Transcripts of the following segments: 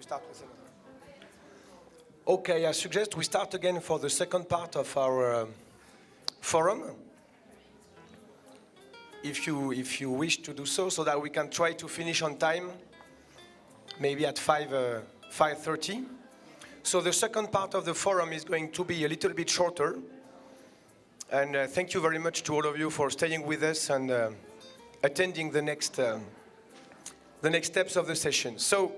start with it. Okay, I suggest we start again for the second part of our forum. If you wish to do so that we can try to finish on time, maybe at 5:30. So the second part of the forum is going to be a little bit shorter. And thank you very much to all of you for staying with us and attending the next steps of the session. So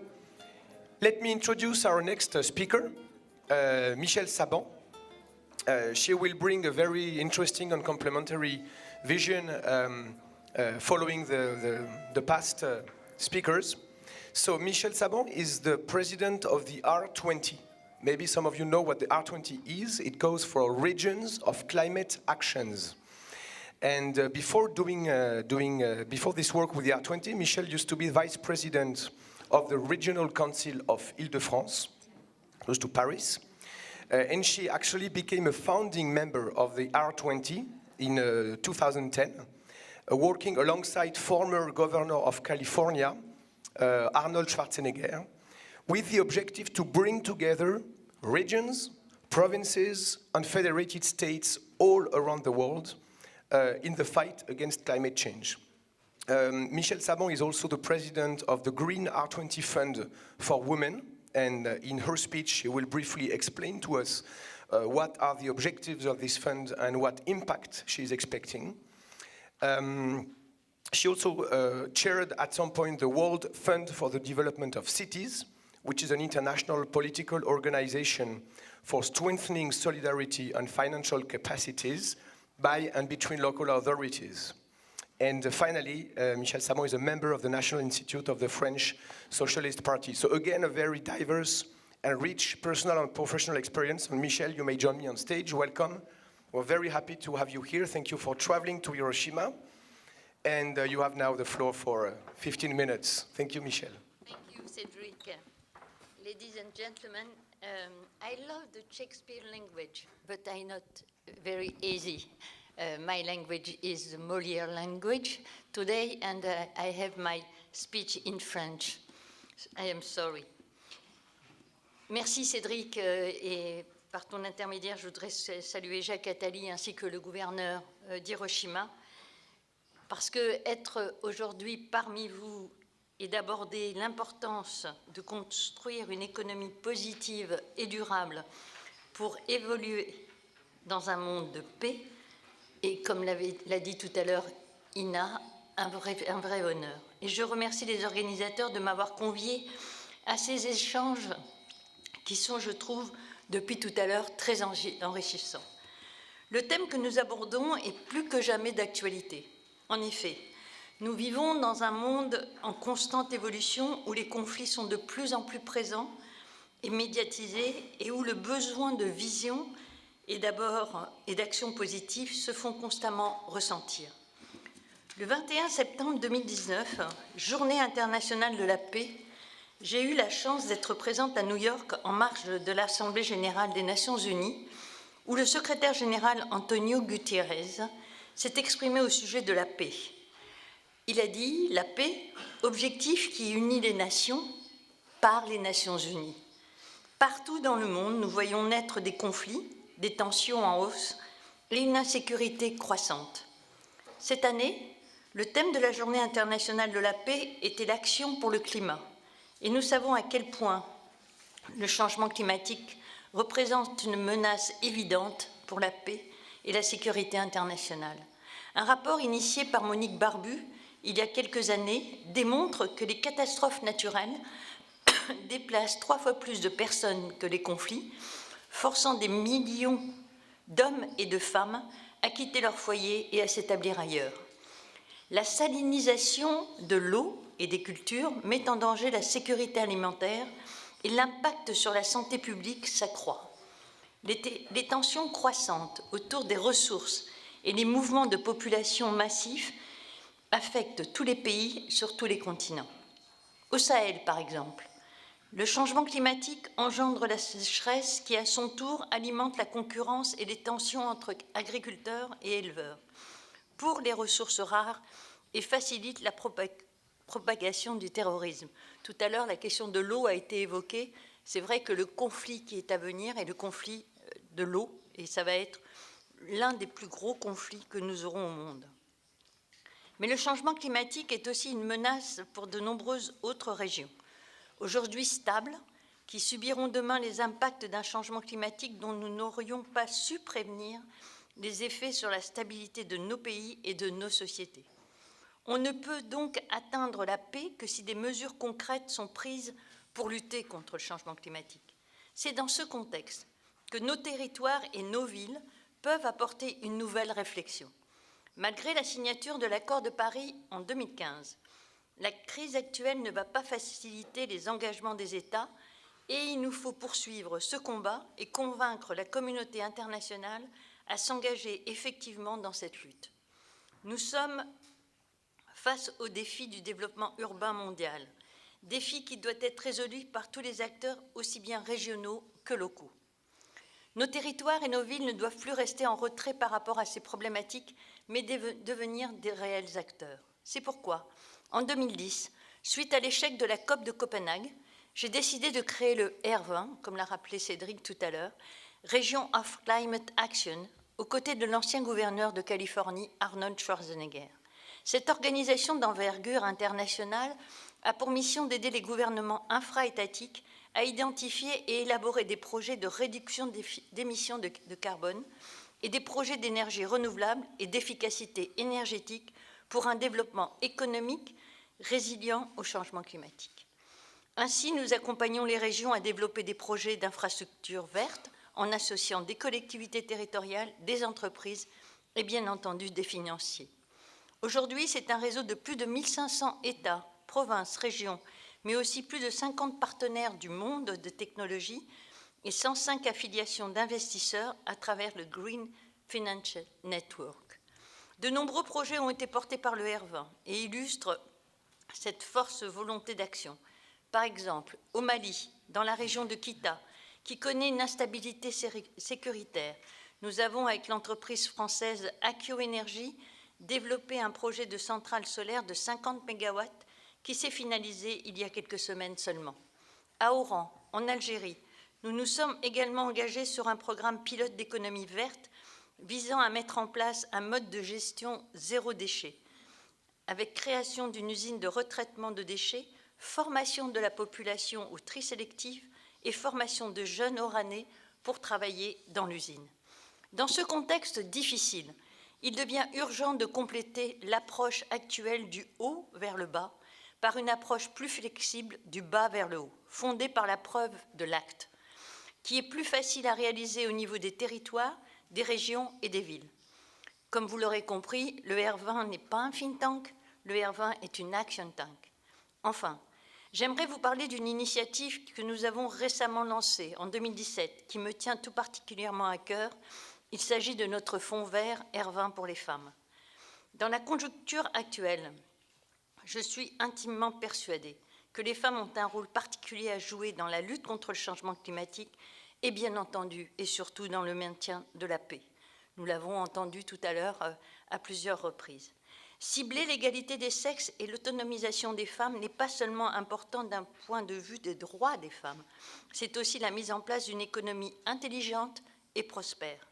let me introduce our next speaker, Michèle Saban. She will bring a very interesting and complementary vision following the past speakers. So Michèle Saban is the president of the R20. Maybe some of you know what the R20 is. It goes for Regions of Climate Actions. And before before this work with the R20, Michèle used to be vice president of the Regional Council of Île-de-France, close to Paris. And she actually became a founding member of the R20 in 2010, working alongside former governor of California, Arnold Schwarzenegger, with the objective to bring together regions, provinces, and federated states all around the world in the fight against climate change. Michèle Saban is also the president of the Green R20 Fund for Women, and in her speech she will briefly explain to us what are the objectives of this fund and what impact she is expecting. She also chaired at some point the World Fund for the Development of Cities, which is an international political organization for strengthening solidarity and financial capacities by and between local authorities. And finally, Michèle Saban is a member of the National Institute of the French Socialist Party. So again, a very diverse and rich personal and professional experience. And Michèle, you may join me on stage. Welcome. We're very happy to have you here. Thank you for traveling to Hiroshima. And you have now the floor for 15 minutes. Thank you, Michèle. Thank you, Cedric. Ladies and gentlemen, I love the Shakespeare language, but I'm not very easy. My language is the Molière language today, and I have my speech in French. I am sorry. Merci Cédric, et par ton intermédiaire, je voudrais saluer Jacques Attali ainsi que le gouverneur d'Hiroshima, parce que être aujourd'hui parmi vous et d'aborder l'importance de construire une économie positive et durable pour évoluer dans un monde de paix, et comme l'a dit tout à l'heure Ina, un vrai honneur. Et je remercie les organisateurs de m'avoir convié à ces échanges qui sont, je trouve, depuis tout à l'heure, très enrichissants. Le thème que nous abordons est plus que jamais d'actualité. En effet, nous vivons dans un monde en constante évolution où les conflits sont de plus en plus présents et médiatisés et où le besoin de vision et d'action positive se font constamment ressentir. Le 21 septembre 2019, Journée internationale de la paix, j'ai eu la chance d'être présente à New York en marge de l'Assemblée générale des Nations unies, où le secrétaire général Antonio Guterres s'est exprimé au sujet de la paix. Il a dit « La paix, objectif qui unit les nations par les Nations unies ». Partout dans le monde, nous voyons naître des conflits, des tensions en hausse et une insécurité croissante. Cette année, le thème de la Journée internationale de la paix était l'action pour le climat. Et nous savons à quel point le changement climatique représente une menace évidente pour la paix et la sécurité internationale. Un rapport initié par Monique Barbu, il y a quelques années, démontre que les catastrophes naturelles déplacent 3 fois plus de personnes que les conflits, forçant des millions d'hommes et de femmes à quitter leur foyer et à s'établir ailleurs. La salinisation de l'eau et des cultures met en danger la sécurité alimentaire et l'impact sur la santé publique s'accroît. Les tensions croissantes autour des ressources et les mouvements de population massifs affectent tous les pays sur tous les continents. Au Sahel, par exemple, le changement climatique engendre la sécheresse qui, à son tour, alimente la concurrence et les tensions entre agriculteurs et éleveurs pour les ressources rares et facilite la propagation du terrorisme. Tout à l'heure, la question de l'eau a été évoquée. C'est vrai que le conflit qui est à venir est le conflit de l'eau, et ça va être l'un des plus gros conflits que nous aurons au monde. Mais le changement climatique est aussi une menace pour de nombreuses autres régions, aujourd'hui stables, qui subiront demain les impacts d'un changement climatique dont nous n'aurions pas su prévenir les effets sur la stabilité de nos pays et de nos sociétés. On ne peut donc atteindre la paix que si des mesures concrètes sont prises pour lutter contre le changement climatique. C'est dans ce contexte que nos territoires et nos villes peuvent apporter une nouvelle réflexion. Malgré la signature de l'accord de Paris en 2015, la crise actuelle ne va pas faciliter les engagements des États et il nous faut poursuivre ce combat et convaincre la communauté internationale à s'engager effectivement dans cette lutte. Nous sommes face au défi du développement urbain mondial, défi qui doit être résolu par tous les acteurs aussi bien régionaux que locaux. Nos territoires et nos villes ne doivent plus rester en retrait par rapport à ces problématiques, mais devenir des réels acteurs. C'est pourquoi, en 2010, suite à l'échec de la COP de Copenhague, j'ai décidé de créer le R20, comme l'a rappelé Cédric tout à l'heure, Region of Climate Action, aux côtés de l'ancien gouverneur de Californie, Arnold Schwarzenegger. Cette organisation d'envergure internationale a pour mission d'aider les gouvernements infra-étatiques à identifier et élaborer des projets de réduction d'émissions de carbone et des projets d'énergie renouvelable et d'efficacité énergétique pour un développement économique résilient au changement climatique. Ainsi, nous accompagnons les régions à développer des projets d'infrastructures vertes en associant des collectivités territoriales, des entreprises et bien entendu des financiers. Aujourd'hui, c'est un réseau de plus de 1500 États, provinces, régions, mais aussi plus de 50 partenaires du monde de technologie et 105 affiliations d'investisseurs à travers le Green Financial Network. De nombreux projets ont été portés par le R20 et illustrent cette force volonté d'action. Par exemple, au Mali, dans la région de Kita, qui connaît une instabilité sécuritaire, nous avons, avec l'entreprise française Akio Energy, développé un projet de centrale solaire de 50 MW qui s'est finalisé il y a quelques semaines seulement. À Oran, en Algérie, nous nous sommes également engagés sur un programme pilote d'économie verte visant à mettre en place un mode de gestion zéro déchet, avec création d'une usine de retraitement de déchets, formation de la population au tri sélectif et formation de jeunes oranais pour travailler dans l'usine. Dans ce contexte difficile, il devient urgent de compléter l'approche actuelle du haut vers le bas par une approche plus flexible du bas vers le haut, fondée par la preuve de l'acte, qui est plus facile à réaliser au niveau des territoires, des régions et des villes. Comme vous l'aurez compris, le R20 n'est pas un think tank, le R20 est une action tank. Enfin, j'aimerais vous parler d'une initiative que nous avons récemment lancée en 2017, qui me tient tout particulièrement à cœur. Il s'agit de notre fonds vert R20 pour les femmes. Dans la conjoncture actuelle, je suis intimement persuadée que les femmes ont un rôle particulier à jouer dans la lutte contre le changement climatique et bien entendu et surtout dans le maintien de la paix. Nous l'avons entendu tout à l'heure à plusieurs reprises. Cibler l'égalité des sexes et l'autonomisation des femmes n'est pas seulement important d'un point de vue des droits des femmes, c'est aussi la mise en place d'une économie intelligente et prospère.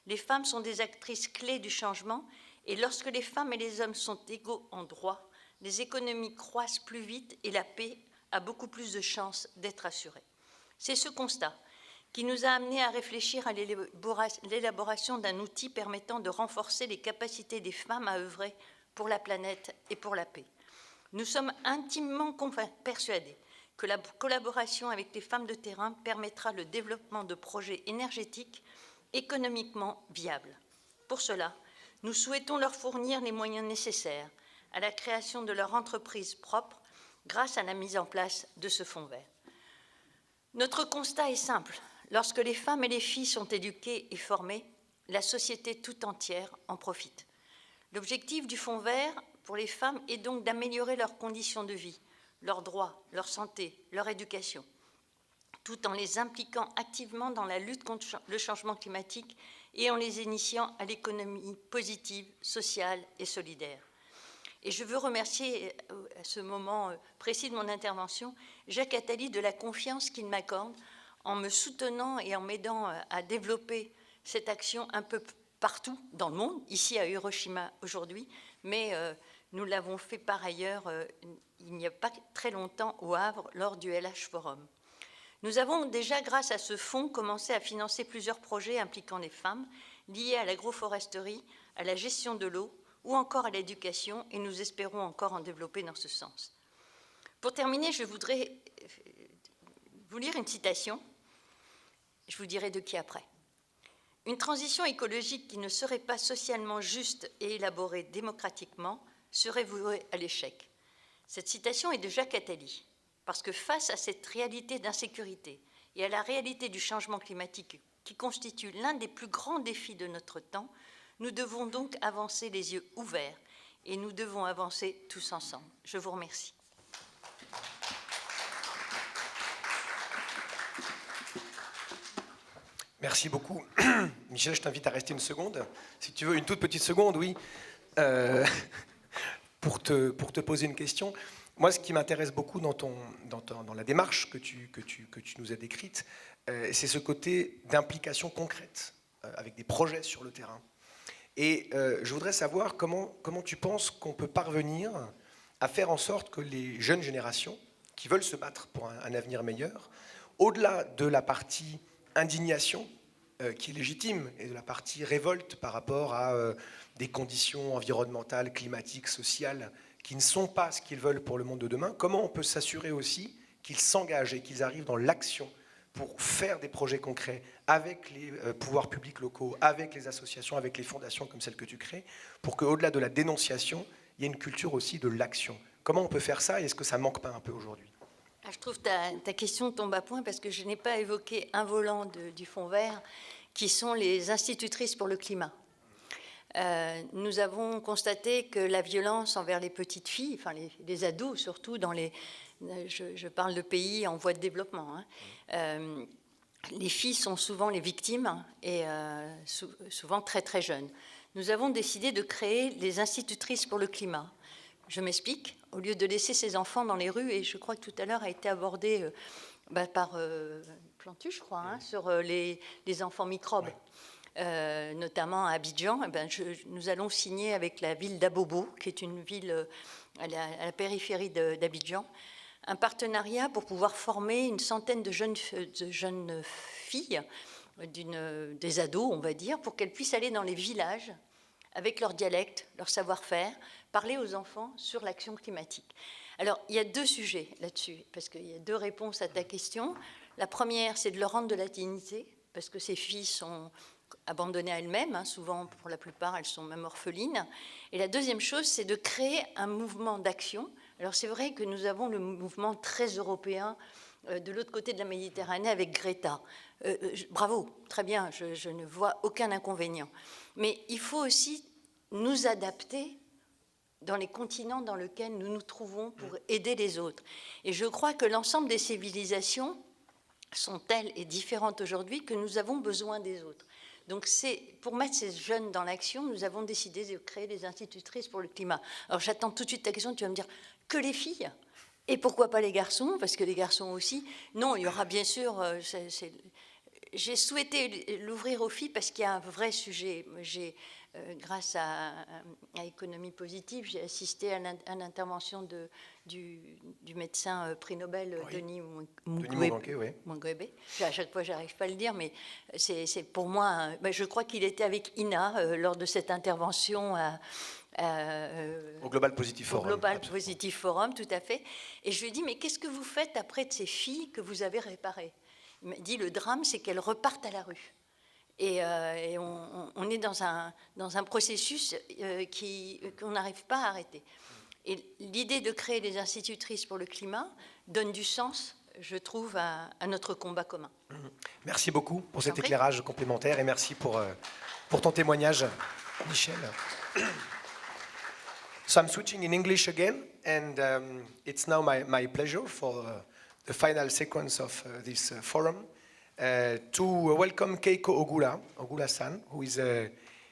Les femmes sont des actrices clés du changement et lorsque les femmes et les hommes sont égaux en droit, les économies croissent plus vite et la paix a beaucoup plus de chances d'être assurée. C'est ce constat qui nous a amenés à réfléchir à l'élaboration d'un outil permettant de renforcer les capacités des femmes à œuvrer pour la planète et pour la paix. Nous sommes intimement persuadés que la collaboration avec les femmes de terrain permettra le développement de projets énergétiques économiquement viables. Pour cela, nous souhaitons leur fournir les moyens nécessaires à la création de leur entreprise propre grâce à la mise en place de ce fonds vert. Notre constat est simple. Lorsque les femmes et les filles sont éduquées et formées, la société tout entière en profite. L'objectif du fonds vert pour les femmes est donc d'améliorer leurs conditions de vie, leurs droits, leur santé, leur éducation, tout en les impliquant activement dans la lutte contre le changement climatique et en les initiant à l'économie positive, sociale et solidaire. Et je veux remercier à ce moment précis de mon intervention Jacques Attali de la confiance qu'il m'accorde en me soutenant et en m'aidant à développer cette action un peu partout dans le monde, ici à Hiroshima aujourd'hui, mais nous l'avons fait par ailleurs il n'y a pas très longtemps au Havre lors du LH Forum. Nous avons déjà, grâce à ce fonds, commencé à financer plusieurs projets impliquant les femmes liés à l'agroforesterie, à la gestion de l'eau ou encore à l'éducation, et nous espérons encore en développer dans ce sens. Pour terminer, je voudrais vous lire une citation. Je vous dirai de qui après. Une transition écologique qui ne serait pas socialement juste et élaborée démocratiquement serait vouée à l'échec. Cette citation est de Jacques Attali, parce que face à cette réalité d'insécurité et à la réalité du changement climatique qui constitue l'un des plus grands défis de notre temps, nous devons donc avancer les yeux ouverts et nous devons avancer tous ensemble. Je vous remercie. Merci beaucoup. Michel, je t'invite à rester une seconde. Si tu veux, une toute petite seconde, oui. Pour te poser une question. Moi, ce qui m'intéresse beaucoup dans la démarche que tu nous as décrite, c'est ce côté d'implication concrète, avec des projets sur le terrain. Et je voudrais savoir comment tu penses qu'on peut parvenir à faire en sorte que les jeunes générations qui veulent se battre pour un avenir meilleur, au-delà de la partie indignation, qui est légitime, et de la partie révolte par rapport à des conditions environnementales, climatiques, sociales, qui ne sont pas ce qu'ils veulent pour le monde de demain, comment on peut s'assurer aussi qu'ils s'engagent et qu'ils arrivent dans l'action pour faire des projets concrets avec les pouvoirs publics locaux, avec les associations, avec les fondations comme celle que tu crées, pour qu'au-delà de la dénonciation, il y ait une culture aussi de l'action. Comment on peut faire ça et est-ce que ça manque pas un peu aujourd'hui ? Je trouve ta question tombe à point parce que je n'ai pas évoqué un volant du Fonds vert qui sont les institutrices pour le climat. Nous avons constaté que la violence envers les petites filles, enfin les ados surtout, je parle de pays en voie de développement, les filles sont souvent les victimes et souvent très très jeunes. Nous avons décidé de créer les institutrices pour le climat. Je m'explique, au lieu de laisser ces enfants dans les rues, et je crois que tout à l'heure a été abordé par Plantu, je crois, sur les enfants microbes. Notamment à Abidjan, nous allons signer avec la ville d'Abobo, qui est une ville à la périphérie d'Abidjan, un partenariat pour pouvoir former une centaine de jeunes filles, des ados, on va dire, pour qu'elles puissent aller dans les villages avec leur dialecte, leur savoir-faire, parler aux enfants sur l'action climatique. Alors, il y a deux sujets là-dessus, parce qu'il y a deux réponses à ta question. La première, c'est de leur rendre de la dignité, parce que ces filles sont abandonnées à elles-mêmes, souvent, pour la plupart, elles sont même orphelines. Et la deuxième chose, c'est de créer un mouvement d'action. Alors, c'est vrai que nous avons le mouvement très européen de l'autre côté de la Méditerranée avec Greta. Bravo, très bien, je ne vois aucun inconvénient. Mais il faut aussi nous adapter dans les continents dans lesquels nous nous trouvons pour aider les autres. Et je crois que l'ensemble des civilisations sont telles et différentes aujourd'hui que nous avons besoin des autres. Donc, pour mettre ces jeunes dans l'action, nous avons décidé de créer des institutrices pour le climat. Alors, j'attends tout de suite ta question, tu vas me dire que les filles ? Et pourquoi pas les garçons ? Parce que les garçons aussi. Non, il y aura bien sûr... J'ai souhaité l'ouvrir aux filles parce qu'il y a un vrai sujet. Grâce à Économie positive, j'ai assisté à l'intervention du médecin prix Nobel Denis Mukwege. À chaque fois, je n'arrive pas à le dire, mais c'est pour moi... je crois qu'il était avec Ina lors de cette intervention au Global Positive Forum. Au Global Positive Forum, tout à fait. Et je lui ai dit, mais qu'est-ce que vous faites après de ces filles que vous avez réparées ? Il m'a dit, le drame, c'est qu'elles repartent à la rue. Et on est dans un processus qu'on n'arrive pas à arrêter. Et l'idée de créer des institutrices pour le climat donne du sens, je trouve, à notre combat commun. Merci beaucoup pour cet éclairage complémentaire et merci pour ton témoignage, Michel. So I'm switching in English again, and it's now my pleasure for the final sequence of this forum to welcome Keiko Ogura-san, who is a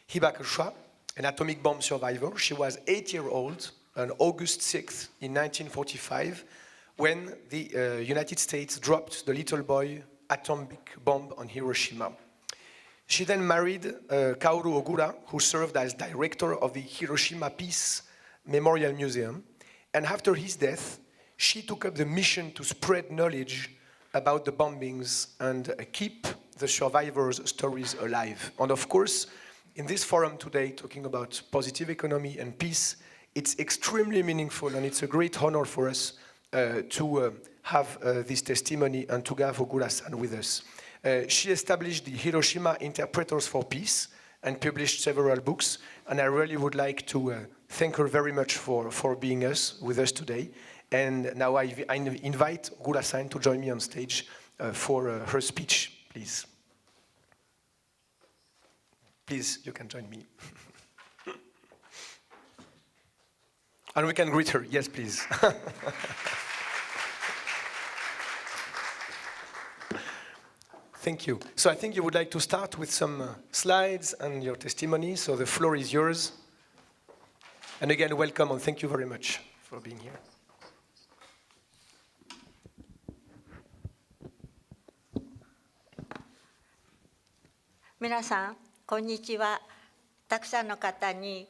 Hibakusha, an atomic bomb survivor. She was 8 years old on August 6th in 1945, when the United States dropped the little boy atomic bomb on Hiroshima. She then married Kaoru Ogura, who served as director of the Hiroshima Peace Memorial Museum. And after his death, she took up the mission to spread knowledge about the bombings and keep the survivors' stories alive. And of course, in this forum today, talking about positive economy and peace, it's extremely meaningful, and it's a great honor for us to have this testimony and to have Ogura-san with us. She established the Hiroshima Interpreters for Peace and published several books, and I really would like to thank her very much for being with us today. And now I invite Ogura-san to join me on stage for her speech, please. Please, you can join me. And we can greet her. Yes, please. Thank you. So I think you would like to start with some slides and your testimony. So the floor is yours. And again, welcome and thank you very much for being here. 皆さん、こんにちは。たくさんの方に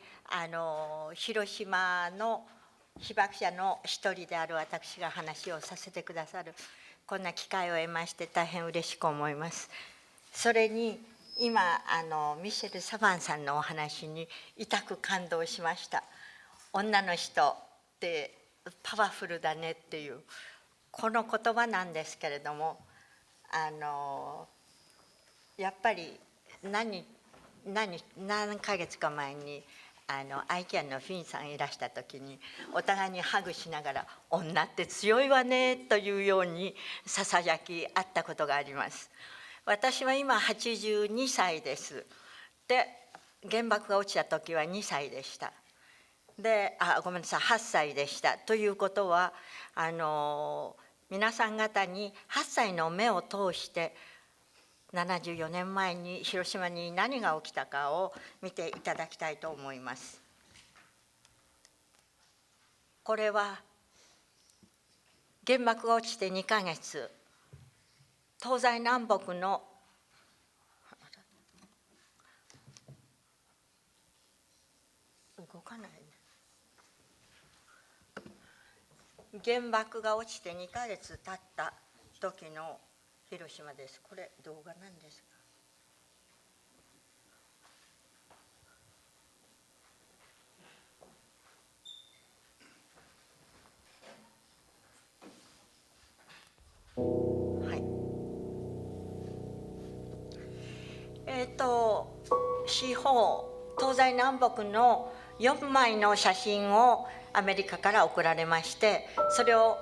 広島の被爆者の一人である私が話をさせてくださるこんな機会を得まして大変嬉しく思います。それに今ミシェル・サバンさんのお話に痛く感動しました。女の人ってパワフルだねっていうこの言葉なんですけれども、やっぱり何ヶ月か前にアイキャンのフィンさんいらした時にお互いにハグしながら「女って強いわね」というようにささやきあったことがあります。私は今82歳です。で原爆が落ちた時は2歳でした。でごめんなさい8歳でした。ということは皆さん方に8歳の目を通して74年前に広島に何が起きたかを見ていただきたいと思います。これは原爆が落ちて2ヶ月、東西南北の動かないね。原爆が落ちて2ヶ月経った時の広島です。これ動画なんですか。はい。四方東西南北の4枚の写真をアメリカから送られまして、それを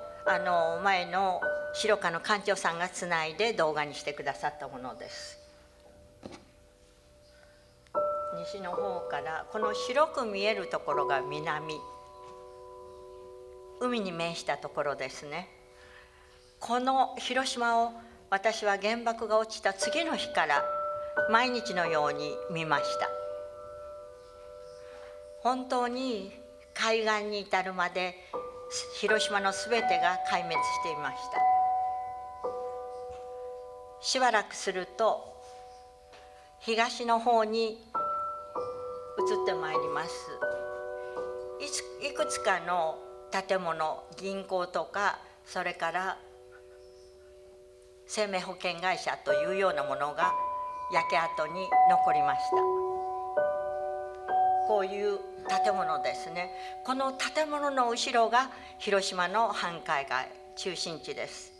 前の白川の館長さんがつないで動画にしてくださったものです。西の方からこの白く見えるところが南、海に面したところですね。この広島を私は原爆が落ちた次の日から毎日のように見ました。本当に海岸に至るまで広島のすべてが壊滅していました。しばらくすると東の方に移ってまいります。いくつかの建物、銀行とかそれから生命保険会社というようなものが焼け跡に残りました。こういう建物ですね。この建物の後ろが広島の繁華街、中心地です。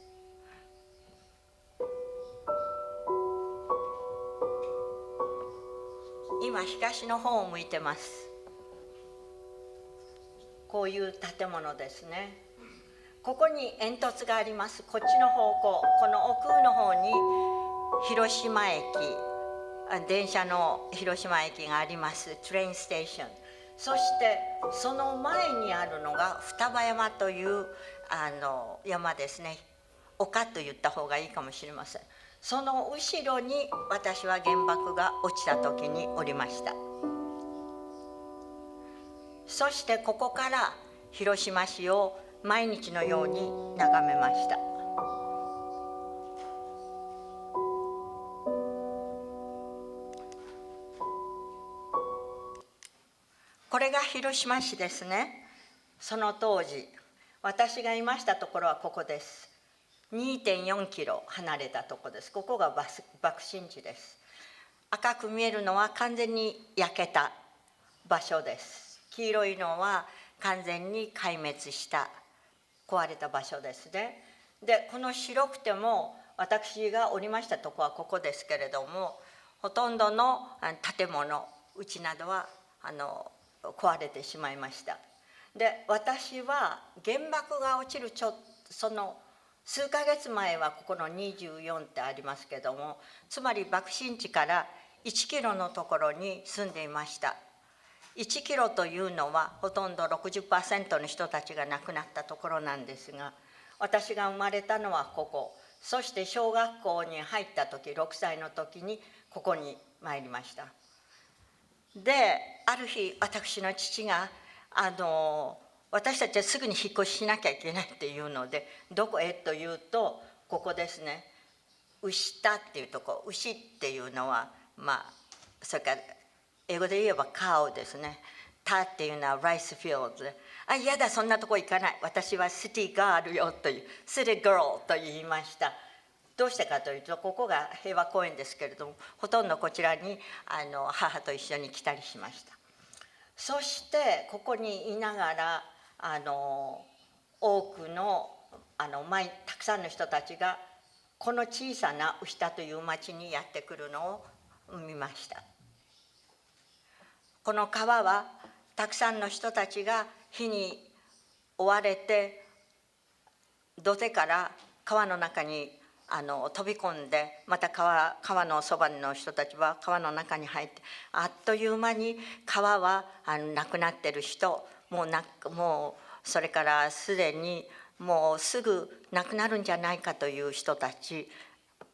今東の方を向いてます。こういう建物ですね。ここに煙突があります。こっちの方向、この奥の方に広島駅、電車の広島駅があります。トレインステーション。そしてその前にあるのが双葉山という山ですね。丘と言った方がいいかもしれません。その後ろに私は原爆が落ちた時におりました。そしてここから広島市を毎日のように眺めました。これが広島市ですね。その当時私がいましたところはここです。2.4 キロ離れたところです。ここが爆心地です。赤く見えるのは完全に焼けた場所です。黄色いのは完全に壊滅した壊れた場所ですね。でこの白くても私がおりましたところはここですけれども、ほとんどの建物家などは壊れてしまいました。で私は原爆が落ちるその数ヶ月前はここの24ってありますけども、つまり爆心地から1キロのところに住んでいました。1キロというのはほとんど 60% の人たちが亡くなったところなんですが、私が生まれたのはここ、そして小学校に入った時6歳の時にここに参りました。である日私の父が私たちはすぐに引っ越ししなきゃいけないっていうので、どこへというとここですね。牛田っていうとこ、牛っていうのはそれから英語で言えばカウですね。田っていうのはライスフィールドで、いやだそんなとこ行かない、私はシティガールよというシティガールと言いました。どうしてかというとここが平和公園ですけれども、ほとんどこちらに母と一緒に来たりしました。そしてここにいながら多くのたくさんの人たちがこの小さな牛田という町にやってくるのを見ました。この川はたくさんの人たちが火に追われて土手から川の中に飛び込んで、また川のそばの人たちは川の中に入って、あっという間に川は亡くなってる人もうそれからすでにもうすぐ亡くなるんじゃないかという人たち、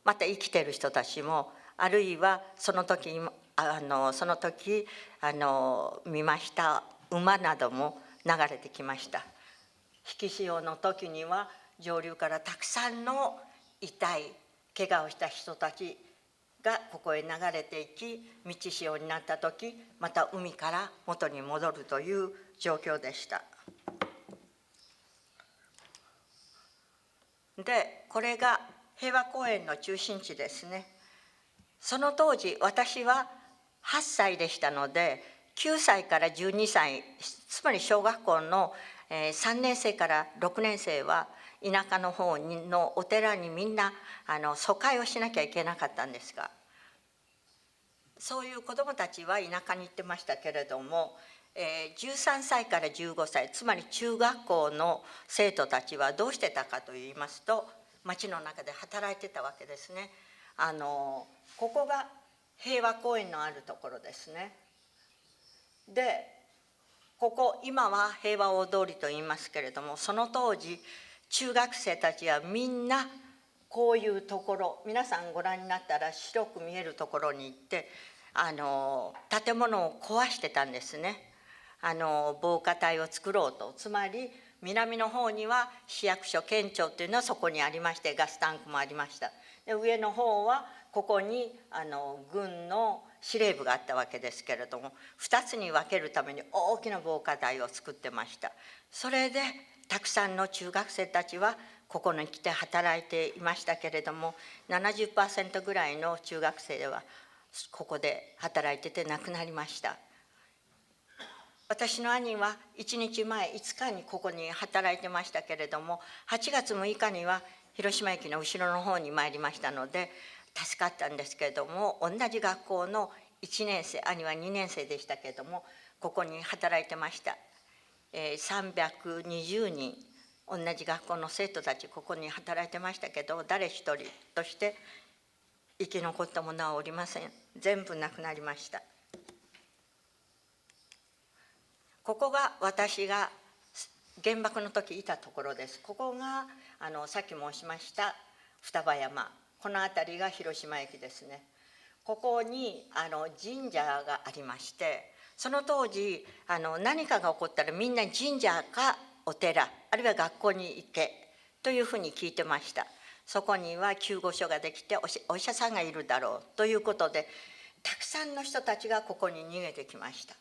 また生きてる人たちも、あるいはその時見ました馬なども流れてきました。引き潮の時には上流からたくさんの痛い怪我をした人たちがここへ流れていき、満ち潮になった時また海から元に戻るという状況でした。でこれが平和公園の中心地ですね。その当時私は8歳でしたので、9歳から12歳、つまり小学校の3年生から6年生は田舎の方のお寺にみんな疎開をしなきゃいけなかったんですが、そういう子どもたちは田舎に行ってましたけれども、13歳から15歳、つまり中学校の生徒たちはどうしてたかといいますと、町の中で働いてたわけですね。ここが平和公園のあるところですね。でここ今は平和大通りと言いますけれども、その当時中学生たちはみんなこういうところ、皆さんご覧になったら白く見えるところに行って建物を壊してたんですね。防火帯を作ろうと。つまり南の方には市役所県庁というのはそこにありまして、ガスタンクもありました。で上の方はここに軍の司令部があったわけですけれども、2つに分けるために大きな防火帯を作ってました。それでたくさんの中学生たちはここに来て働いていましたけれども、70% ぐらいの中学生はここで働いてて亡くなりました。私の兄は1日前5日にここに働いてましたけれども、8月6日には広島駅の後ろの方に参りましたので助かったんですけれども、同じ学校の1年生、兄は2年生でしたけれどもここに働いてました。320人同じ学校の生徒たちここに働いてましたけど、誰一人として生き残った者はおりません。全部亡くなりました。ここが私が原爆の時いたところです。ここがさっき申しました双葉山、この辺りが広島駅ですね。ここに神社がありまして、その当時何かが起こったらみんな神社かお寺あるいは学校に行けというふうに聞いてました。そこには救護所ができてお医者さんがいるだろうということで、たくさんの人たちがここに逃げてきました。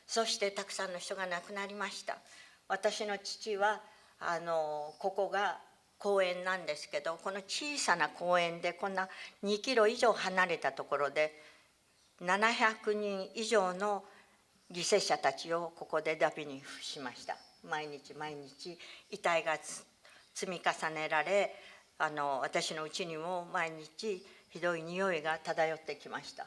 そしてたくさんの人が亡くなりました。私の父はここが公園なんですけど、この小さな公園でこんな2キロ以上離れたところで700人以上の犠牲者たちをここでダビに付しました。毎日毎日遺体が積み重ねられ、私のうちにも毎日ひどい匂いが漂ってきました。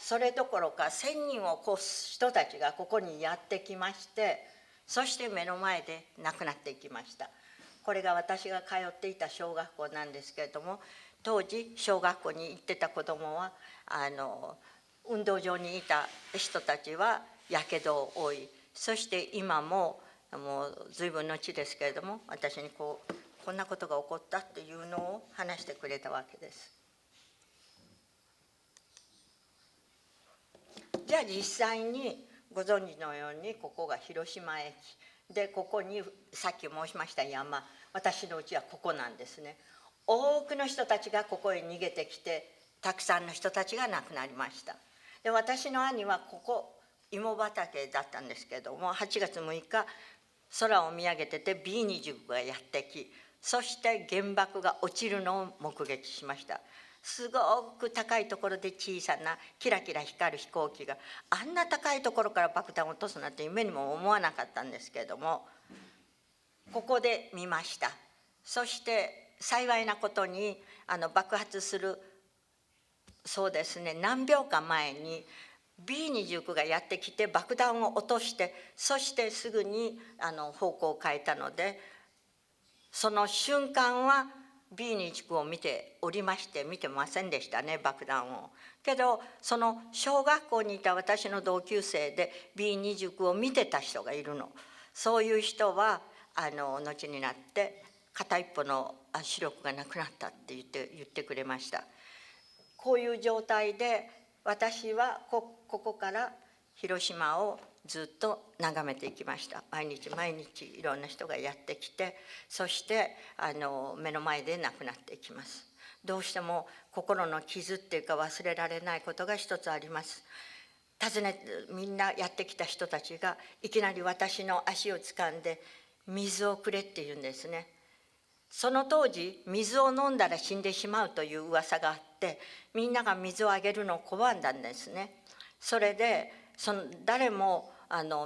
それどころか1,000人を超す人たちがここにやってきまして、そして目の前で亡くなっていきました。これが私が通っていた小学校なんですけれども、当時小学校に行ってた子どもは運動場にいた人たちはやけどを負い、そして今もう随分のちですけれども、私にこんなことが起こったというのを話してくれたわけです。じゃあ実際にご存知のようにここが広島駅で、ここにさっき申しました山、私の家はここなんですね。多くの人たちがここへ逃げてきて、たくさんの人たちが亡くなりました。で、私の兄はここ芋畑だったんですけれども、8月6日空を見上げてて B29 がやってき、そして原爆が落ちるのを目撃しました。すごく高いところで小さなキラキラ光る飛行機があんな高いところから爆弾を落とすなんて夢にも思わなかったんですけれども、ここで見ました。そして幸いなことに爆発するそうですね何秒間前に B29 がやってきて爆弾を落として、そしてすぐに方向を変えたので、その瞬間は B29 を見ておりまして、見てませんでしたね、爆弾を。けどその小学校にいた私の同級生で B29 を見てた人がいるの。そういう人は後になって片一方の視力がなくなったって言ってくれました。こういう状態で私はここから広島をずっと眺めていきました。毎日毎日いろんな人がやってきて、そして目の前で亡くなっていきます。どうしても心の傷っていうか忘れられないことが一つあります。みんなやってきた人たちがいきなり私の足を掴んで水をくれって言うんですね。その当時水を飲んだら死んでしまうという噂があって、みんなが水をあげるのを拒んだんですね。それで誰も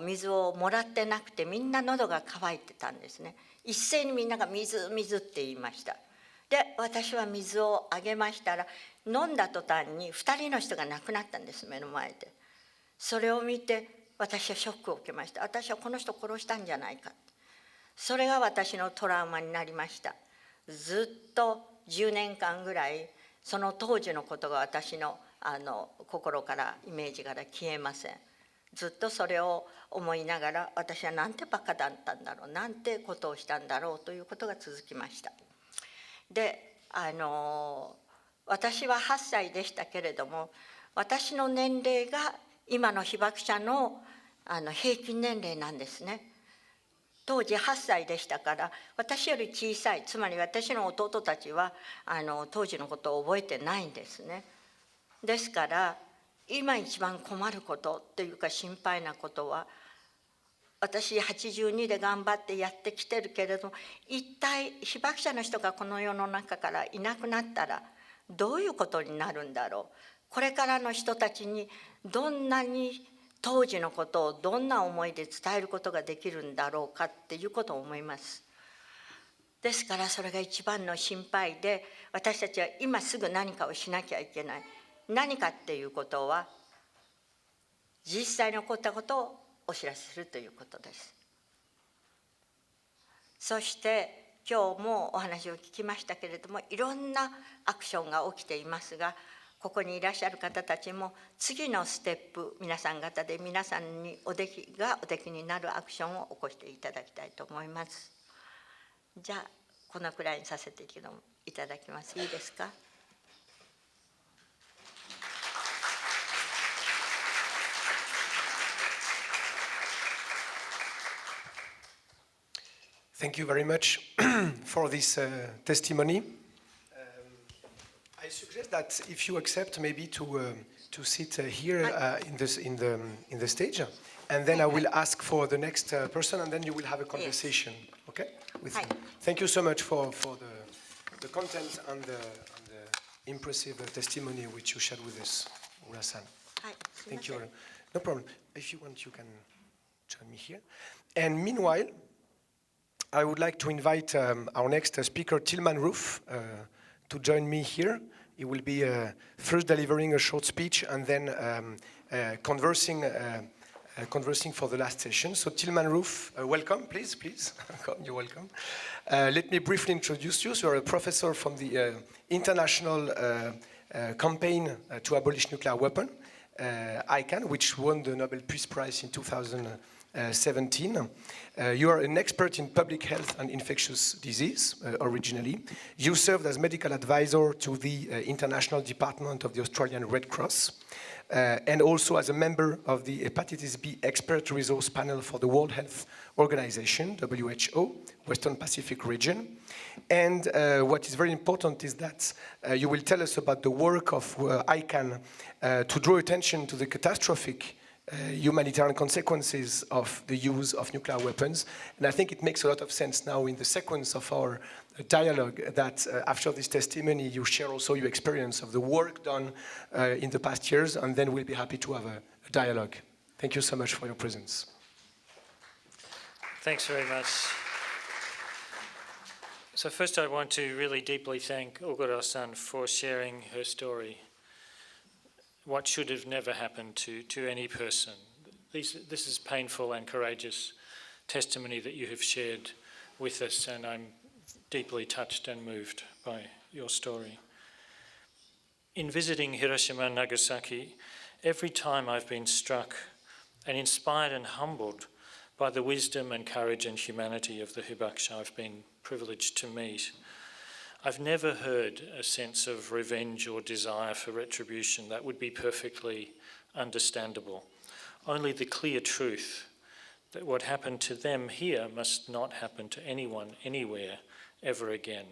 水をもらってなくて、みんな喉が渇いてたんですね。一斉にみんなが水水って言いました。で私は水をあげましたら、飲んだ途端に2人の人が亡くなったんです、目の前で。それを見て私はショックを受けました。私はこの人殺したんじゃないか。それが私のトラウマになりました。ずっと10年間ぐらいその当時のことが私の心からイメージから消えません。ずっとそれを思いながら、私はなんてバカだったんだろう、なんてことをしたんだろうということが続きました。で私は8歳でしたけれども、私の年齢が今の被爆者の平均年齢なんですね。当時8歳でしたから、私より小さい、つまり私の弟たちは当時のことを覚えてないんですね。ですから今一番困ることというか心配なことは、私82で頑張ってやってきてるけれども、一体被爆者の人がこの世の中からいなくなったらどういうことになるんだろう。これからの人たちにどんなに当時のことをどんな思いで伝えることができるんだろうかっていうことを思います。ですからそれが一番の心配で、私たちは今すぐ何かをしなきゃいけない。何かっていうことは、実際に起こったことをお知らせするということです。そして今日もお話を聞きましたけれども、いろんなアクションが起きていますが、ここにいらっしゃる方たちも次のステップ、皆さん方で皆さんにおできになるアクションを起こしていただきたいと思います。じゃあこのくらいにさせていただきます。いいですか。Thank you very much for this testimony. I suggest that if you accept, maybe to sit here in the stage, and then I will ask for the next person, and then you will have a conversation. Yes. Okay? With me. Thank you so much for the content and the impressive testimony which you shared with us, Ura-san. Thank you. No problem. If you want, you can join me here. And meanwhile, I would like to invite our next speaker, Tilman Roof, to join me here. He will be first delivering a short speech and then conversing for the last session. So Tilman Roof, welcome, please. You're welcome. Let me briefly introduce you. So you're a professor from the International Campaign to Abolish Nuclear Weapons, ICAN, which won the Nobel Peace Prize in 2017. You are an expert in public health and infectious disease, originally. You served as medical advisor to the International Department of the Australian Red Cross, and also as a member of the Hepatitis B Expert Resource Panel for the World Health Organization, WHO, Western Pacific region. And what is very important is that you will tell us about the work of ICAN to draw attention to the catastrophic humanitarian consequences of the use of nuclear weapons. And I think it makes a lot of sense now in the sequence of our dialogue that after this testimony you share also your experience of the work done in the past years, and then we'll be happy to have a dialogue. Thank you so much for your presence. Thanks very much. So first I want to really deeply thank Ogura-san for sharing her story. What should have never happened to any person. This is painful and courageous testimony that you have shared with us, and I'm deeply touched and moved by your story. In visiting Hiroshima and Nagasaki, every time I've been struck and inspired and humbled by the wisdom and courage and humanity of the hibakusha I've been privileged to meet. I've never heard a sense of revenge or desire for retribution that would be perfectly understandable. Only the clear truth that what happened to them here must not happen to anyone, anywhere, ever again,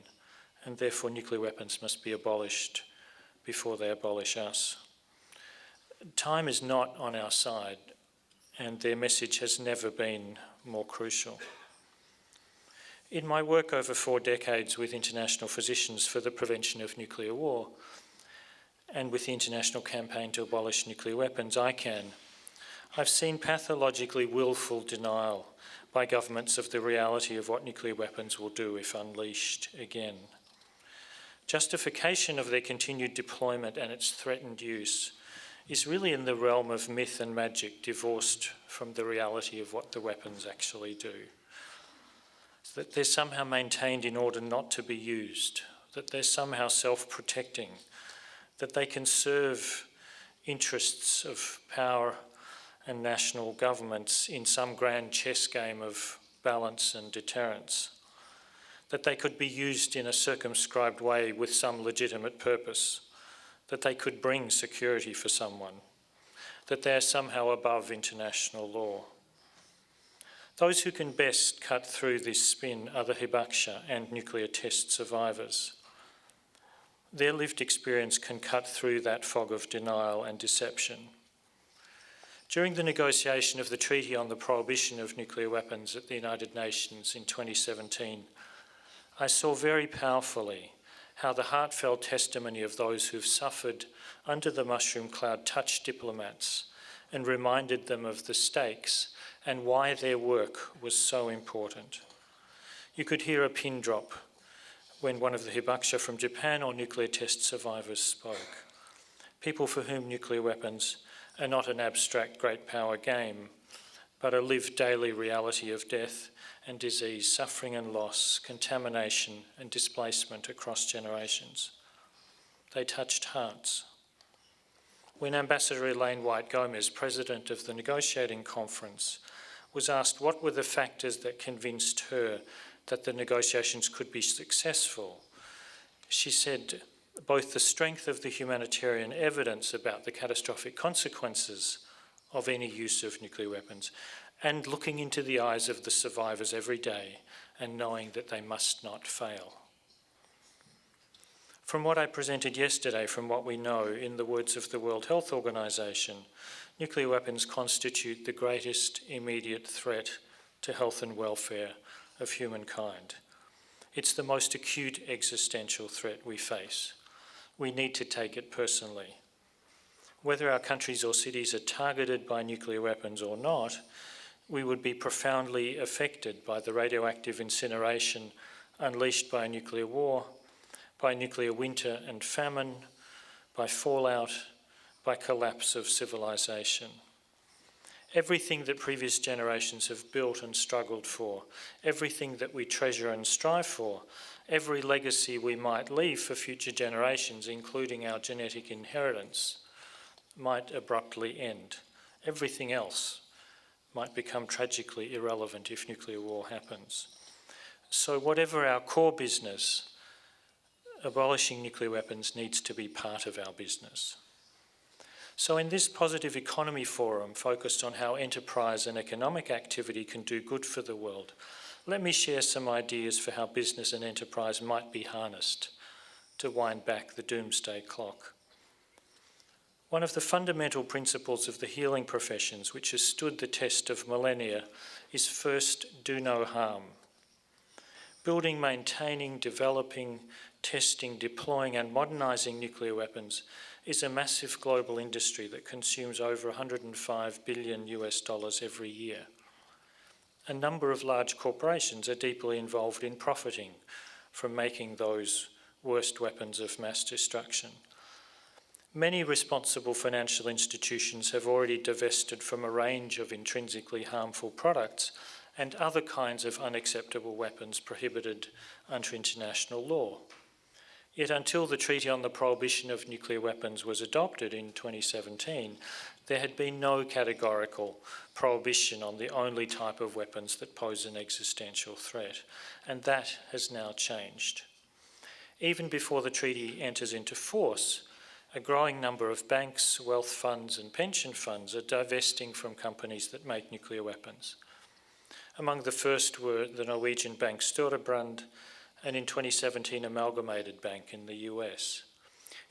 and therefore nuclear weapons must be abolished before they abolish us. Time is not on our side, and their message has never been more crucial. In my work over 4 decades with international physicians for the prevention of nuclear war and with the International Campaign to Abolish Nuclear Weapons, ICAN, I've seen pathologically willful denial by governments of the reality of what nuclear weapons will do if unleashed again. Justification of their continued deployment and its threatened use is really in the realm of myth and magic, divorced from the reality of what the weapons actually do. That they're somehow maintained in order not to be used, that they're somehow self-protecting, that they can serve interests of power and national governments in some grand chess game of balance and deterrence, that they could be used in a circumscribed way with some legitimate purpose, that they could bring security for someone, that they are somehow above international law. Those who can best cut through this spin are the hibakusha and nuclear test survivors. Their lived experience can cut through that fog of denial and deception. During the negotiation of the Treaty on the Prohibition of Nuclear Weapons at the United Nations in 2017, I saw very powerfully how the heartfelt testimony of those who've suffered under the mushroom cloud touched diplomats and reminded them of the stakes and why their work was so important. You could hear a pin drop when one of the hibakusha from Japan or nuclear test survivors spoke. People for whom nuclear weapons are not an abstract great power game, but a lived daily reality of death and disease, suffering and loss, contamination and displacement across generations. They touched hearts. When Ambassador Elaine White-Gomez, president of the negotiating conference, was asked what were the factors that convinced her that the negotiations could be successful, she said both the strength of the humanitarian evidence about the catastrophic consequences of any use of nuclear weapons and looking into the eyes of the survivors every day and knowing that they must not fail. From what I presented yesterday, from what we know, in the words of the World Health Organization, nuclear weapons constitute the greatest immediate threat to health and welfare of humankind. It's the most acute existential threat we face. We need to take it personally. Whether our countries or cities are targeted by nuclear weapons or not, we would be profoundly affected by the radioactive incineration unleashed by a nuclear war, by nuclear winter and famine, by fallout, by collapse of civilization. Everything that previous generations have built and struggled for, everything that we treasure and strive for, every legacy we might leave for future generations, including our genetic inheritance, might abruptly end. Everything else might become tragically irrelevant if nuclear war happens. So whatever our core business, abolishing nuclear weapons needs to be part of our business. So in this Positive Economy Forum focused on how enterprise and economic activity can do good for the world, let me share some ideas for how business and enterprise might be harnessed to wind back the doomsday clock. One of the fundamental principles of the healing professions, which has stood the test of millennia, is first, do no harm. Building, maintaining, developing, testing, deploying and modernising nuclear weapons is a massive global industry that consumes over $105 billion every year. A number of large corporations are deeply involved in profiting from making those worst weapons of mass destruction. Many responsible financial institutions have already divested from a range of intrinsically harmful products and other kinds of unacceptable weapons prohibited under international law. Yet until the Treaty on the Prohibition of Nuclear Weapons was adopted in 2017, there had been no categorical prohibition on the only type of weapons that pose an existential threat, and that has now changed. Even before the treaty enters into force, a growing number of banks, wealth funds and pension funds are divesting from companies that make nuclear weapons. Among the first were the Norwegian bank Storebrand and in 2017 Amalgamated Bank in the US.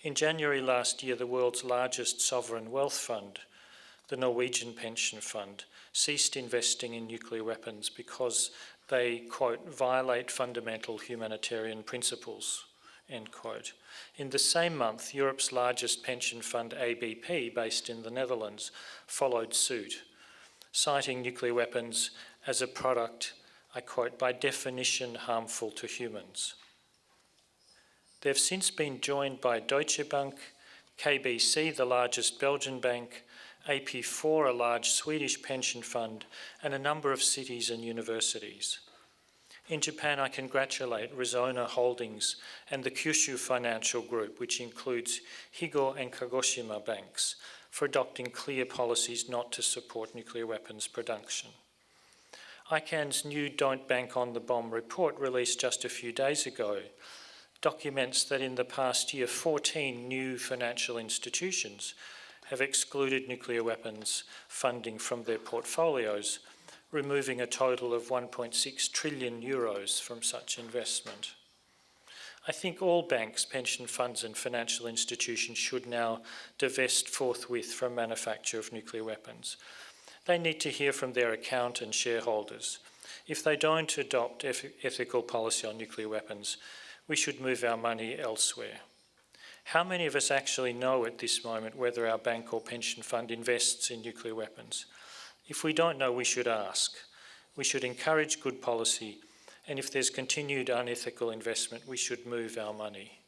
In January last year, the world's largest sovereign wealth fund, the Norwegian Pension Fund, ceased investing in nuclear weapons because they, quote, violate fundamental humanitarian principles, end quote. In the same month, Europe's largest pension fund, ABP, based in the Netherlands, followed suit, citing nuclear weapons as a product, I quote, by definition harmful to humans. They've since been joined by Deutsche Bank, KBC, the largest Belgian bank, AP4, a large Swedish pension fund, and a number of cities and universities. In Japan, I congratulate Resona Holdings and the Kyushu Financial Group, which includes Higo and Kagoshima banks, for adopting clear policies not to support nuclear weapons production. ICANN's new Don't Bank on the Bomb report, released just a few days ago, documents that in the past year 14 new financial institutions have excluded nuclear weapons funding from their portfolios, removing a total of 1.6 trillion euros from such investment. I think all banks, pension funds and financial institutions should now divest forthwith from manufacture of nuclear weapons. They need to hear from their account and shareholders. If they don't adopt ethical policy on nuclear weapons, we should move our money elsewhere. How many of us actually know at this moment whether our bank or pension fund invests in nuclear weapons? If we don't know, we should ask. We should encourage good policy, and if there's continued unethical investment, we should move our money.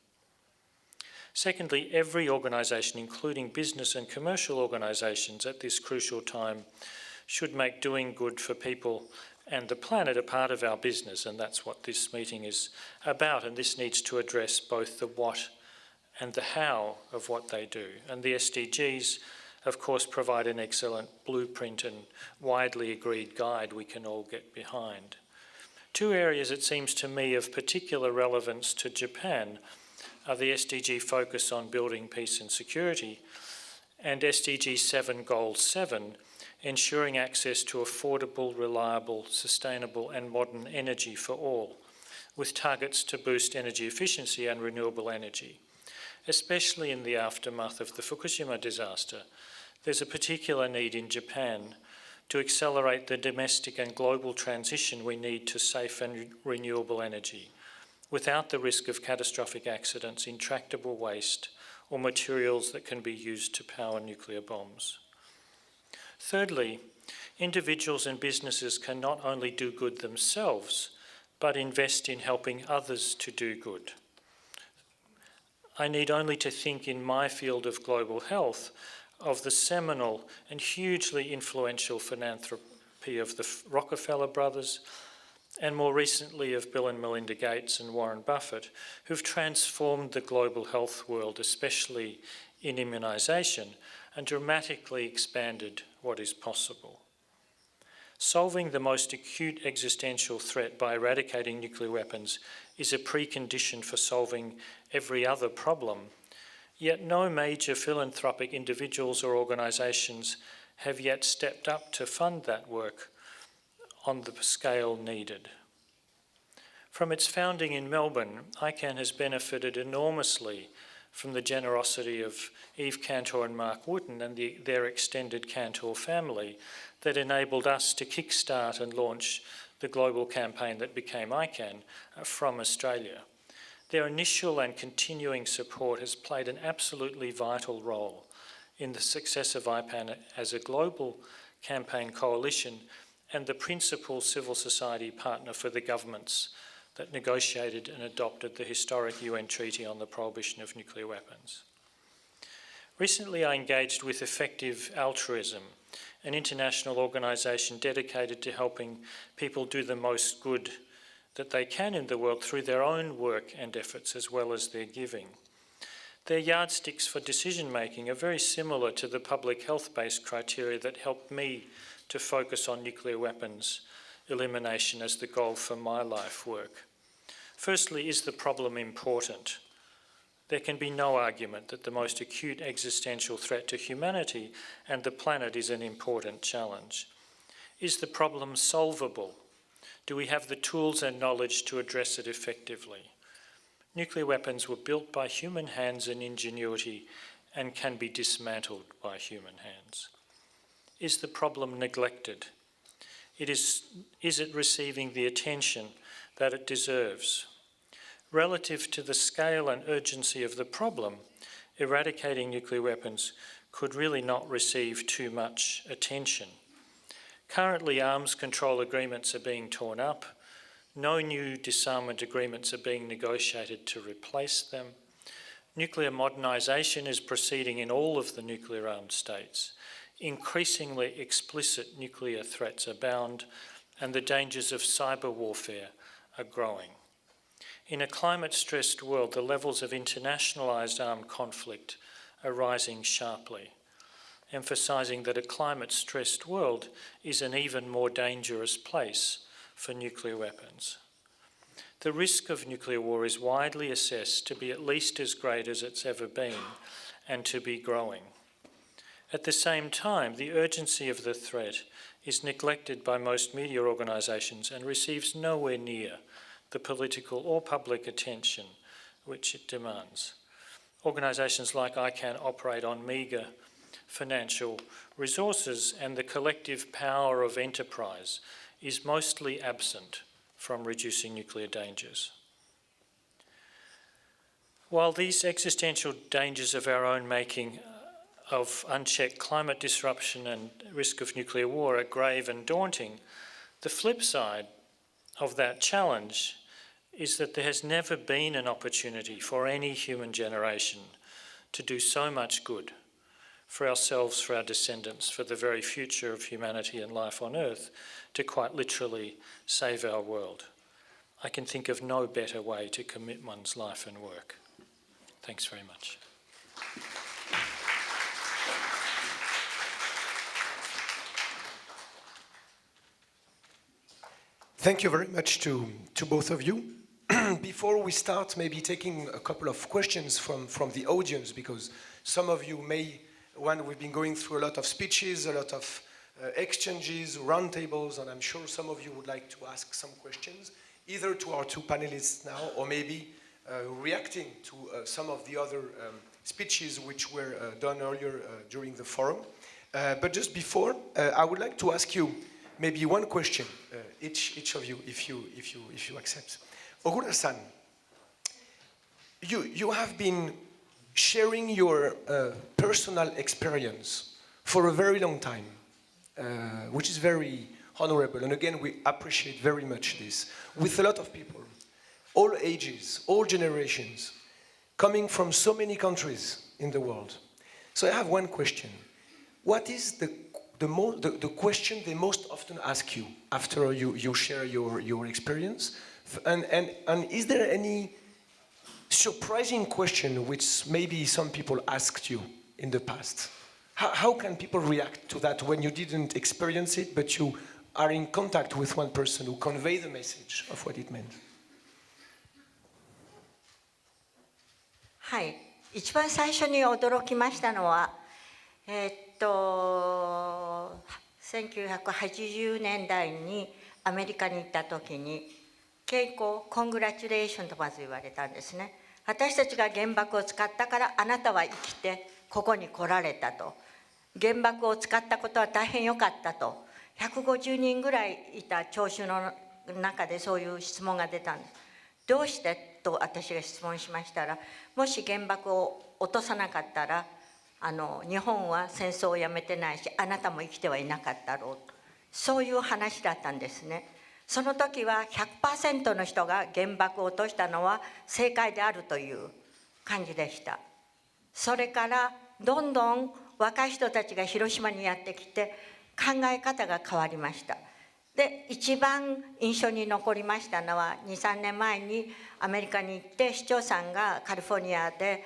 Secondly, every organisation, including business and commercial organisations at this crucial time, should make doing good for people and the planet a part of our business, and that's what this meeting is about, and this needs to address both the what and the how of what they do. And the SDGs, of course, provide an excellent blueprint and widely agreed guide we can all get behind. Two areas, it seems to me, of particular relevance to Japan are the SDG focus on building peace and security and SDG 7 Goal 7, ensuring access to affordable, reliable, sustainable and modern energy for all, with targets to boost energy efficiency and renewable energy. Especially in the aftermath of the Fukushima disaster, there's a particular need in Japan to accelerate the domestic and global transition we need to safe and renewable energy, without the risk of catastrophic accidents, intractable waste, or materials that can be used to power nuclear bombs. Thirdly, individuals and businesses can not only do good themselves, but invest in helping others to do good. I need only to think in my field of global health of the seminal and hugely influential philanthropy of the Rockefeller brothers, and more recently of Bill and Melinda Gates and Warren Buffett, who've transformed the global health world, especially in immunisation, and dramatically expanded what is possible. Solving the most acute existential threat by eradicating nuclear weapons is a precondition for solving every other problem, yet no major philanthropic individuals or organisations have yet stepped up to fund that work on the scale needed. From its founding in Melbourne, ICANN has benefited enormously from the generosity of Eve Cantor and Mark Wooten and their extended Cantor family that enabled us to kickstart and launch the global campaign that became ICANN from Australia. Their initial and continuing support has played an absolutely vital role in the success of ICANN as a global campaign coalition and the principal civil society partner for the governments that negotiated and adopted the historic UN Treaty on the Prohibition of Nuclear Weapons. Recently, I engaged with Effective Altruism, an international organisation dedicated to helping people do the most good that they can in the world through their own work and efforts as well as their giving. Their yardsticks for decision-making are very similar to the public health-based criteria that helped me to focus on nuclear weapons elimination as the goal for my life work. Firstly, is the problem important? There can be no argument that the most acute existential threat to humanity and the planet is an important challenge. Is the problem solvable? Do we have the tools and knowledge to address it effectively? Nuclear weapons were built by human hands and ingenuity and can be dismantled by human hands. Is the problem neglected? Is it receiving the attention that it deserves? Relative to the scale and urgency of the problem, eradicating nuclear weapons could really not receive too much attention. Currently, arms control agreements are being torn up. No new disarmament agreements are being negotiated to replace them. Nuclear modernisation is proceeding in all of the nuclear-armed states. Increasingly explicit nuclear threats abound, and the dangers of cyber warfare are growing. In a climate-stressed world, the levels of internationalised armed conflict are rising sharply, emphasising that a climate-stressed world is an even more dangerous place for nuclear weapons. The risk of nuclear war is widely assessed to be at least as great as it's ever been and to be growing. At the same time, the urgency of the threat is neglected by most media organisations and receives nowhere near the political or public attention which it demands. Organisations like ICANN operate on meagre financial resources, and the collective power of enterprise is mostly absent from reducing nuclear dangers. While these existential dangers of our own making of unchecked climate disruption and risk of nuclear war are grave and daunting, the flip side of that challenge is that there has never been an opportunity for any human generation to do so much good for ourselves, for our descendants, for the very future of humanity and life on Earth, to quite literally save our world. I can think of no better way to commit one's life and work. Thanks very much. Thank you very much to both of you. Before we start, maybe taking a couple of questions from the audience, because some of you may, we've been going through a lot of speeches, a lot of exchanges, roundtables, and I'm sure some of you would like to ask some questions, either to our two panelists now, or maybe reacting to some of the other speeches which were done earlier during the forum. But just before, I would like to ask you maybe one question, each of you, if you accept. Ogura-san, you have been sharing your personal experience for a very long time, which is very honorable. And again, we appreciate very much this, with a lot of people, all ages, all generations, coming from so many countries in the world. So I have one question. What is the question they most often ask you after you share your experience? And is there any surprising question which maybe some people asked you in the past? How can people react to that when you didn't experience it, but you are in contact with one person who conveyed the message of what it meant? はい、一番最初に驚きましたのは、1980年代にアメリカに行った時に、稽古コングラチュレーションとまず言われたんですね。私たちが原爆を使ったからあなたは生きてここに来られたと。原爆を使ったことは大変良かったと。150人ぐらいいた聴衆の中でそういう質問が出たんです。どうしてと私が質問しましたら、もし原爆を落とさなかったら日本は戦争をやめてないし、あなたも生きてはいなかったろうと、そういう話だったんですね。その時は 100% の人が原爆を落としたのは正解であるという感じでした。それからどんどん若い人たちが広島にやってきて考え方が変わりました。で、一番印象に残りましたのは 2,3 年前にアメリカに行って、市長さんがカリフォルニアで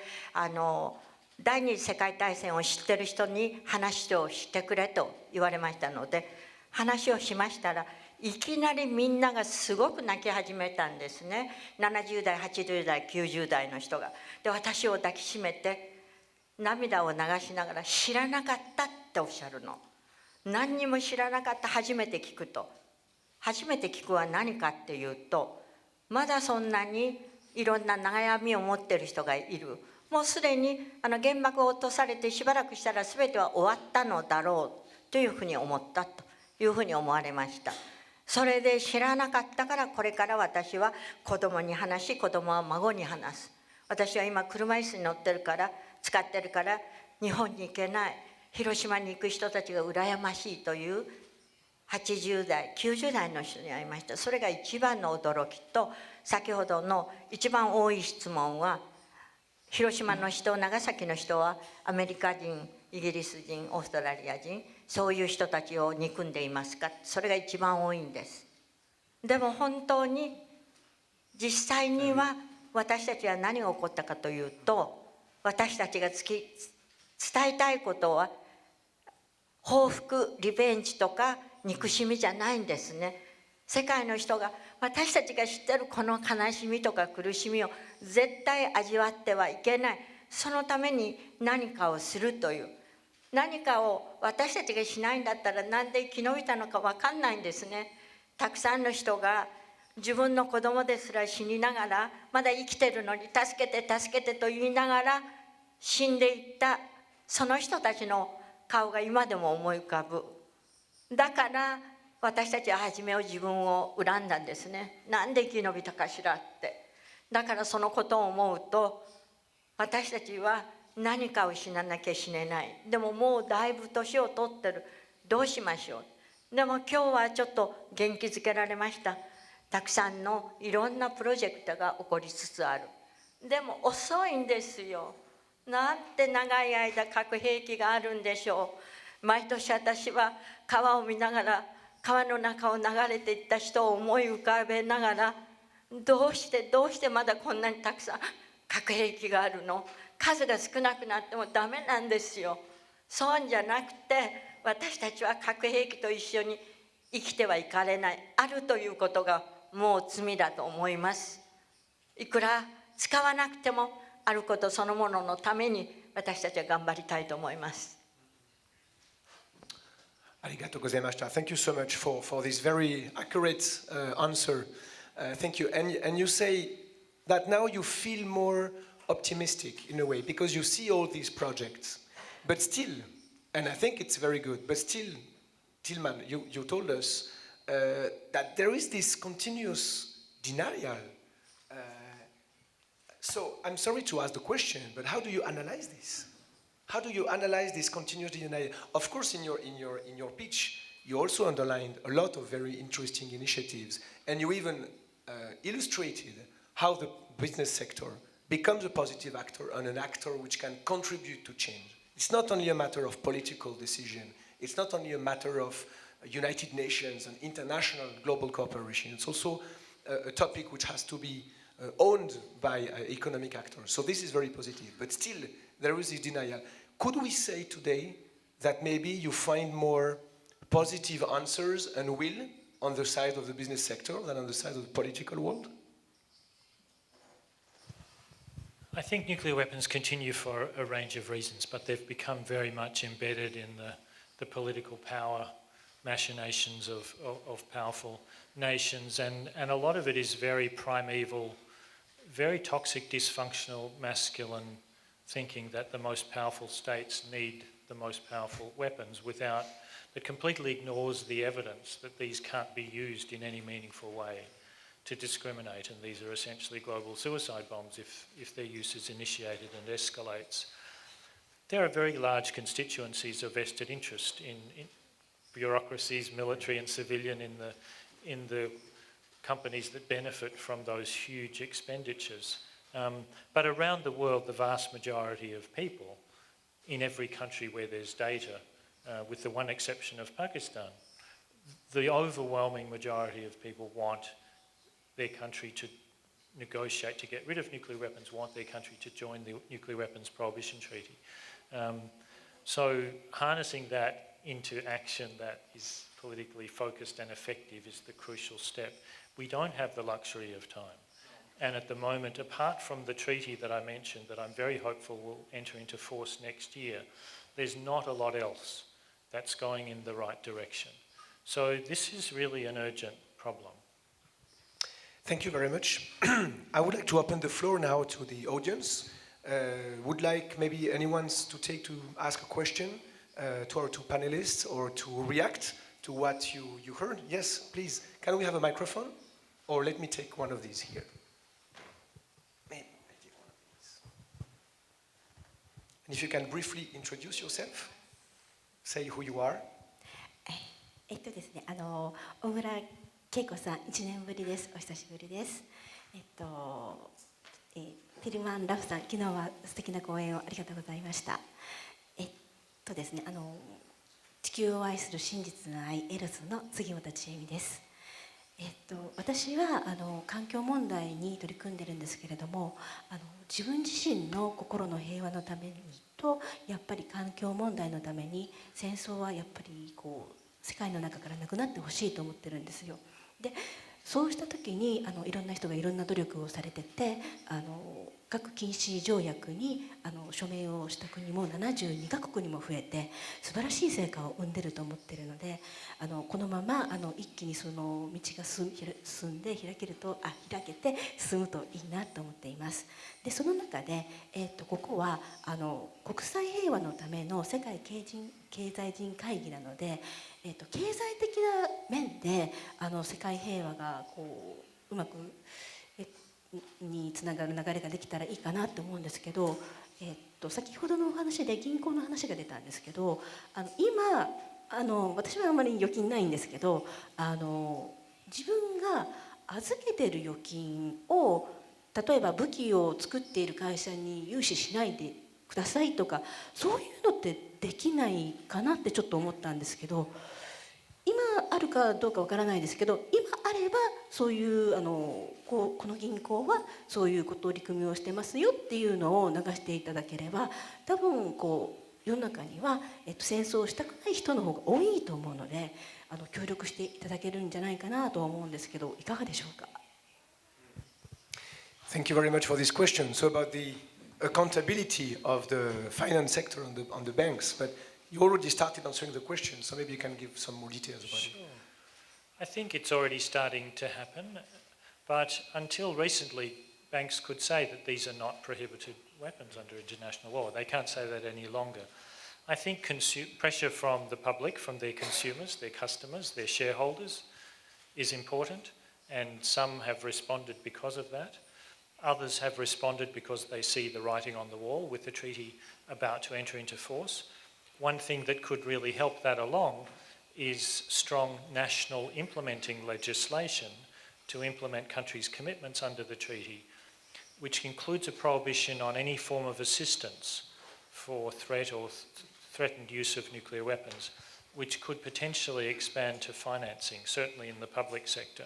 第二次世界大戦を知ってる人に話をしてくれと言われましたので、話をしましたらいきなりみんながすごく泣き始めたんですね。70代、80代、90代の人が。で、私を抱きしめて涙を流しながら、知らなかったっておっしゃるの。何にも知らなかった、初めて聞くと。初めて聞くは何かっていうと、まだそんなにいろんな悩みを持ってる人がいる。もうすでに原爆を落とされてしばらくしたら全ては終わったのだろうというふうに思ったというふうに思われました。それで知らなかったから、これから私は子供に話し、子供は孫に話す。私は今車椅子に乗ってるから、使ってるから日本に行けない、広島に行く人たちが羨ましいという80代、90代の人に会いました。それが一番の驚きと、先ほどの一番多い質問は、広島の人、長崎の人はアメリカ人、イギリス人、オーストラリア人、そういう人たちを憎んでいますか。それが一番多いんです。でも本当に実際には私たちは何が起こったかというと、私たちが伝えたいことは報復、リベンジとか憎しみじゃないんですね。世界の人が私たちが知ってるこの悲しみとか苦しみを絶対味わってはいけない。そのために何かをするという、何かを私たちがしないんだったらなんで生き延びたのか分かんないんですね。たくさんの人が自分の子供ですら死にながら、まだ生きてるのに助けて助けてと言いながら死んでいったその人たちの顔が今でも思い浮かぶ。だから私たちは初めは自分を恨んだんですね。なんで生き延びたかしらって。だからそのことを思うと、私たちは何かを失わなきゃ死ねない。でももうだいぶ年を取ってる。どうしましょう。でも今日はちょっと元気づけられました。たくさんのいろんなプロジェクトが起こりつつある。でも遅いんですよ。なんて長い間核兵器があるんでしょう。毎年私は川を見ながら、川の中を流れていった人を思い浮かべながら、どうしてまだこんなにたくさん核兵器があるの。数が少なくなってもダメなんですよ。そうじゃなくて、私たちは核兵器と一緒に生きてはいかれない。あるということがもう罪だと思います。いくら使わなくてもあることそのもののために私たちは頑張りたいと思います。Arigato gozaimashita. Thank you so much for this very accurate answer. Thank you. And you say that now you feel more optimistic in a way because you see all these projects. But still, and I think it's very good, but still, Tilman, you told us that there is this continuous denial. So I'm sorry to ask the question, but how do you analyze this? How do you analyze this continuous denial? Of course, in your pitch, you also underlined a lot of very interesting initiatives, and you even illustrated how the business sector becomes a positive actor and an actor which can contribute to change. It's not only a matter of political decision. It's not only a matter of United Nations and international global cooperation. It's also a topic which has to be owned by economic actors. So this is very positive. But still, there is this denial. Could we say today that maybe you find more positive answers and will on the side of the business sector than on the side of the political world? I think nuclear weapons continue for a range of reasons, but they've become very much embedded in the political power machinations of powerful nations, and a lot of it is very primeval, very toxic, dysfunctional, masculine thinking that the most powerful states need the most powerful weapons that completely ignores the evidence that these can't be used in any meaningful way to discriminate, and these are essentially global suicide bombs if their use is initiated and escalates. There are very large constituencies of vested interest in bureaucracies, military and civilian, in the companies that benefit from those huge expenditures. But around the world, the vast majority of people in every country where there's data, with the one exception of Pakistan, the overwhelming majority of people want their country to negotiate to get rid of nuclear weapons, want their country to join the Nuclear Weapons Prohibition Treaty. So harnessing that into action that is politically focused and effective is the crucial step. We don't have the luxury of time. And at the moment, apart from the treaty that I mentioned, that I'm very hopeful will enter into force next year, there's not a lot else that's going in the right direction. So this is really an urgent problem. Thank you very much. I would like to open the floor now to the audience. Would like maybe anyone to ask a question to our two panelists or to react to what you heard? Yes, please. Can we have a microphone? Or let me take one of these here. And if you can briefly introduce yourself, say who you are. ですね、小倉恵子さん、1年ぶりです。お久しぶりです。ティルマン・ラフさん、昨日は素敵な講演をありがとうございました。ですね、地球を愛する真実の愛、エロスの杉本千恵美です。私は環境問題に取り組んでるんですけれども、自分自身の心の平和のためにと、やっぱり環境問題のために戦争はやっぱり世界の中からなくなってほしいと思ってるんですよ。で、そうした時にいろんな人がいろんな努力をされてて、核禁止条約に署名をした国も72カ国にも増えて素晴らしい成果を生んでると思っているので、このまま一気にその道が進んで開けて進むといいなと思っています。で、その中で、ここは国際平和のための世界経済人会議なので、経済的な面で世界平和がうまくにつながる流れができたらいいかなと思うんですけど、先ほどのお話で銀行の話が出たんですけど、今私はあまり預金ないんですけど、自分が預けてる預金を例えば武器を作っている会社に融資しないでくださいとか、そういうのってできないかなってちょっと思ったんですけど、今あるかどうかわからないですけど、今あればそういうこの銀行はそういう取り組みをしてますよっていうのを流していただければ、多分世の中には、戦争をしたくない人の方が多いと思うので、協力していただけるんじゃないかなと思うんですけど、いかがでしょうか。Thank you very much for this question. So about the accountability of the finance sector on the banks, but You already started answering the question, so maybe you can give some more details about it. I think it's already starting to happen, but until recently, banks could say that these are not prohibited weapons under international law. They can't say that any longer. I think pressure from the public, from their consumers, their customers, their shareholders is important, and some have responded because of that. Others have responded because they see the writing on the wall with the treaty about to enter into force. One thing that could really help that along is strong national implementing legislation to implement countries' commitments under the treaty, which includes a prohibition on any form of assistance for threat or threatened use of nuclear weapons, which could potentially expand to financing, certainly in the public sector.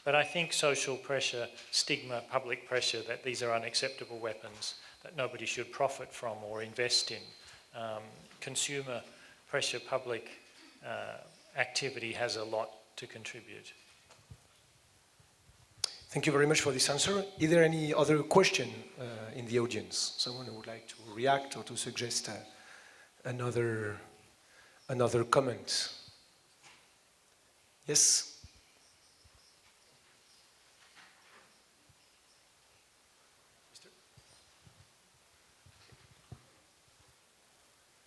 But I think social pressure, stigma, public pressure that these are unacceptable weapons that nobody should profit from or invest in, consumer pressure, public activity has a lot to contribute. Thank you very much for this answer. Is there any other question in the audience? Someone who would like to react or to suggest another comment? Yes?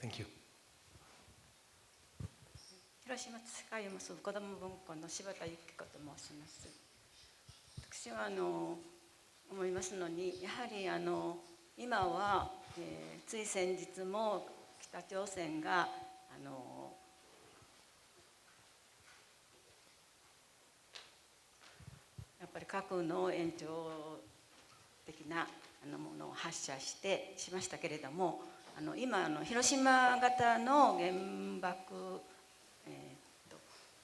Thank you. 広島と世界を結ぶ子ども文庫の柴田由紀子と申します。私は思いますのに、やはり今は、つい先日も北朝鮮がやっぱり核の延長的なものを発射しましたけれども、今広島型の原爆、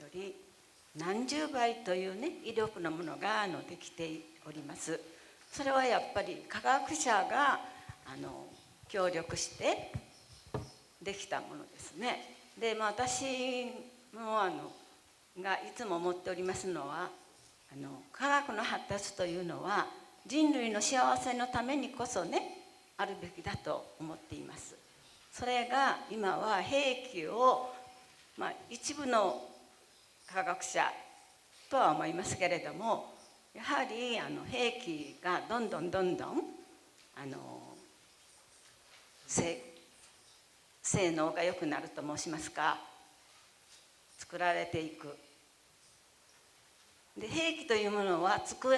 より何十倍というね威力のものができております。それはやっぱり科学者が協力してできたものですね。で、私もがいつも思っておりますのは、科学の発達というのは人類の幸せのためにこそねあるべきだと思っています。それが今は兵器を、一部の科学者とは思いますけれども、やはり兵器がどんどん性能が良くなると申しますか、作られていく。で、兵器というものは作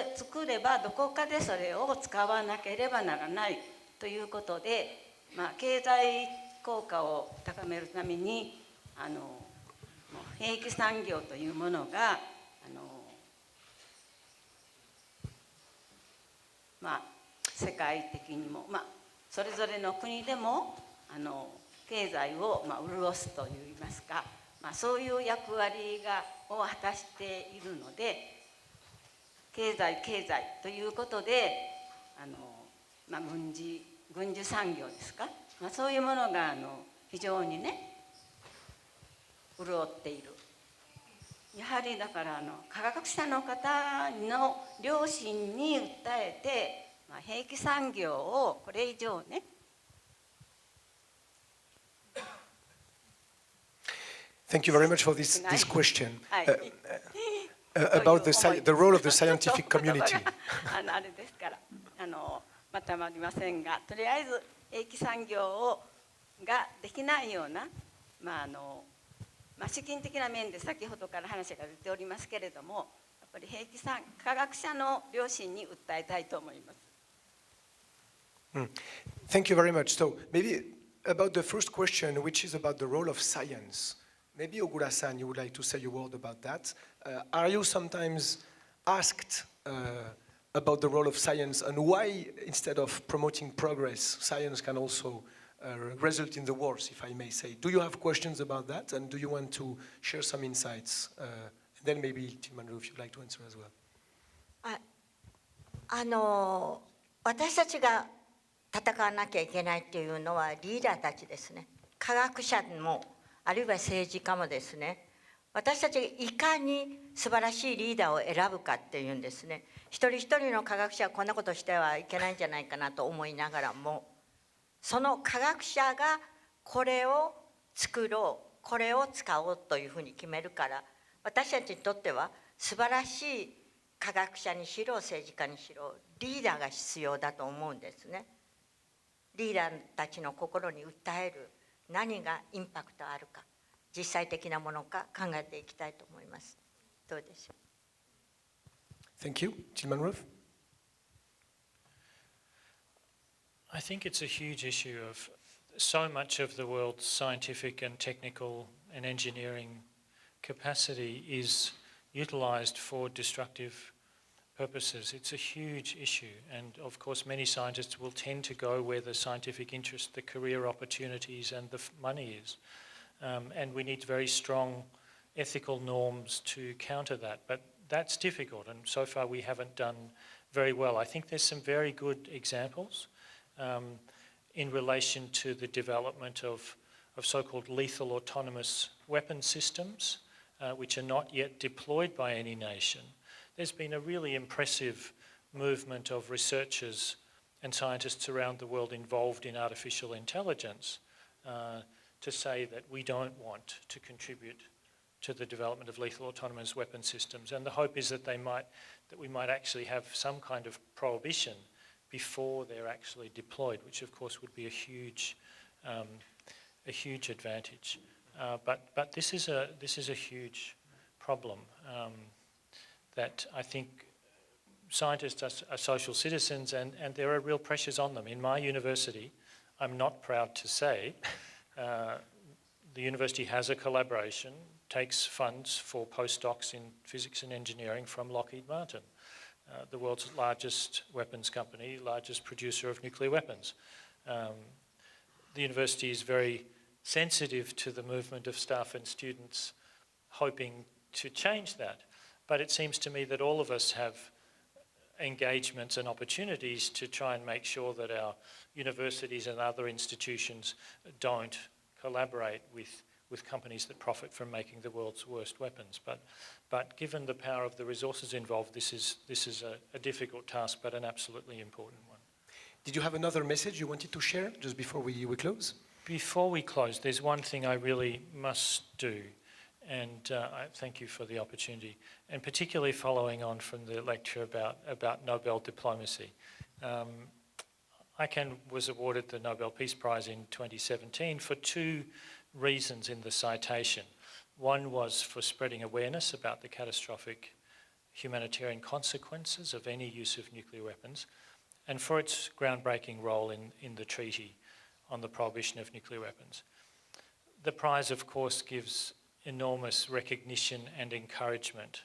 ればどこかでそれを使わなければならないということで、経済効果を高めるために兵器産業というものが世界的にも、それぞれの国でも経済を潤すといいますか、そういう役割を果たしているので、経済ということで軍需産業ですか、そういうものが非常にね潤っている。やはりだから科学者の方の良心に訴えて、兵器産業をこれ以上ね。Thank you very much for this question about the role of the scientific community. あれですからまたまりませんが、とりあえず兵器産業ができないような、資金的な面で先ほどから話が出ておりますけれども、やっぱり科学者の良心に訴えたいと思います。Thank you very much. So maybe about the first question, which is about the role of science. Maybe Ogura-san, you would like to say a word about that. Are you sometimes asked about the role of science and why, instead of promoting progress, science can also result in the wars, if I may say? Do you have questions about that, and do you want to share some insights? Then maybe Tim Andrew, if you'd like to answer as well. 私たちが戦わなきゃいけないっていうのはリーダーたちですね。科学者もあるいは政治家もですね、私たちがいかに素晴らしいリーダーを選ぶかっていうんですね。一人一人の科学者はこんなことしてはいけないんじゃないかなと思いながらも、その科学者がこれを作ろう、これを使おうというふうに決めるから、私たちにとっては素晴らしい科学者にしろ政治家にしろリーダーが必要だと思うんですね。リーダーたちの心に訴える何がインパクトあるか、実際的なものか考えていきたいと思います。どうでしょう。Thank you. Tilman Roof. I think it's a huge issue of so much of the world's scientific and technical and engineering capacity is utilised for destructive purposes. It's a huge issue, and of course many scientists will tend to go where the scientific interest, the career opportunities and the money is. And we need very strong ethical norms to counter that, but that's difficult, and so far we haven't done very well. I think there's some very good examples in relation to the development of so-called lethal autonomous weapon systems, which are not yet deployed by any nation. There's been a really impressive movement of researchers and scientists around the world involved in artificial intelligence to say that we don't want to contribute to the development of lethal autonomous weapon systems. And the hope is that we might actually have some kind of prohibition before they're actually deployed, which of course would be a huge advantage. But this is a huge problem that I think scientists are social citizens, and there are real pressures on them. In my university, I'm not proud to say, the university has a collaboration, takes funds for postdocs in physics and engineering from Lockheed Martin, the world's largest weapons company, largest producer of nuclear weapons. The university is very sensitive to the movement of staff and students hoping to change that. But it seems to me that all of us have engagements and opportunities to try and make sure that our universities and other institutions don't collaborate with companies that profit from making the world's worst weapons. But given the power of the resources involved, this is a difficult task, but an absolutely important one. Did you have another message you wanted to share just before we close? Before we close, there's one thing I really must do, and I thank you for the opportunity, and particularly following on from the lecture about Nobel diplomacy. ICANN was awarded the Nobel Peace Prize in 2017 for two reasons in the citation. One was for spreading awareness about the catastrophic humanitarian consequences of any use of nuclear weapons, and for its groundbreaking role in the treaty on the prohibition of nuclear weapons. The prize, of course, gives enormous recognition and encouragement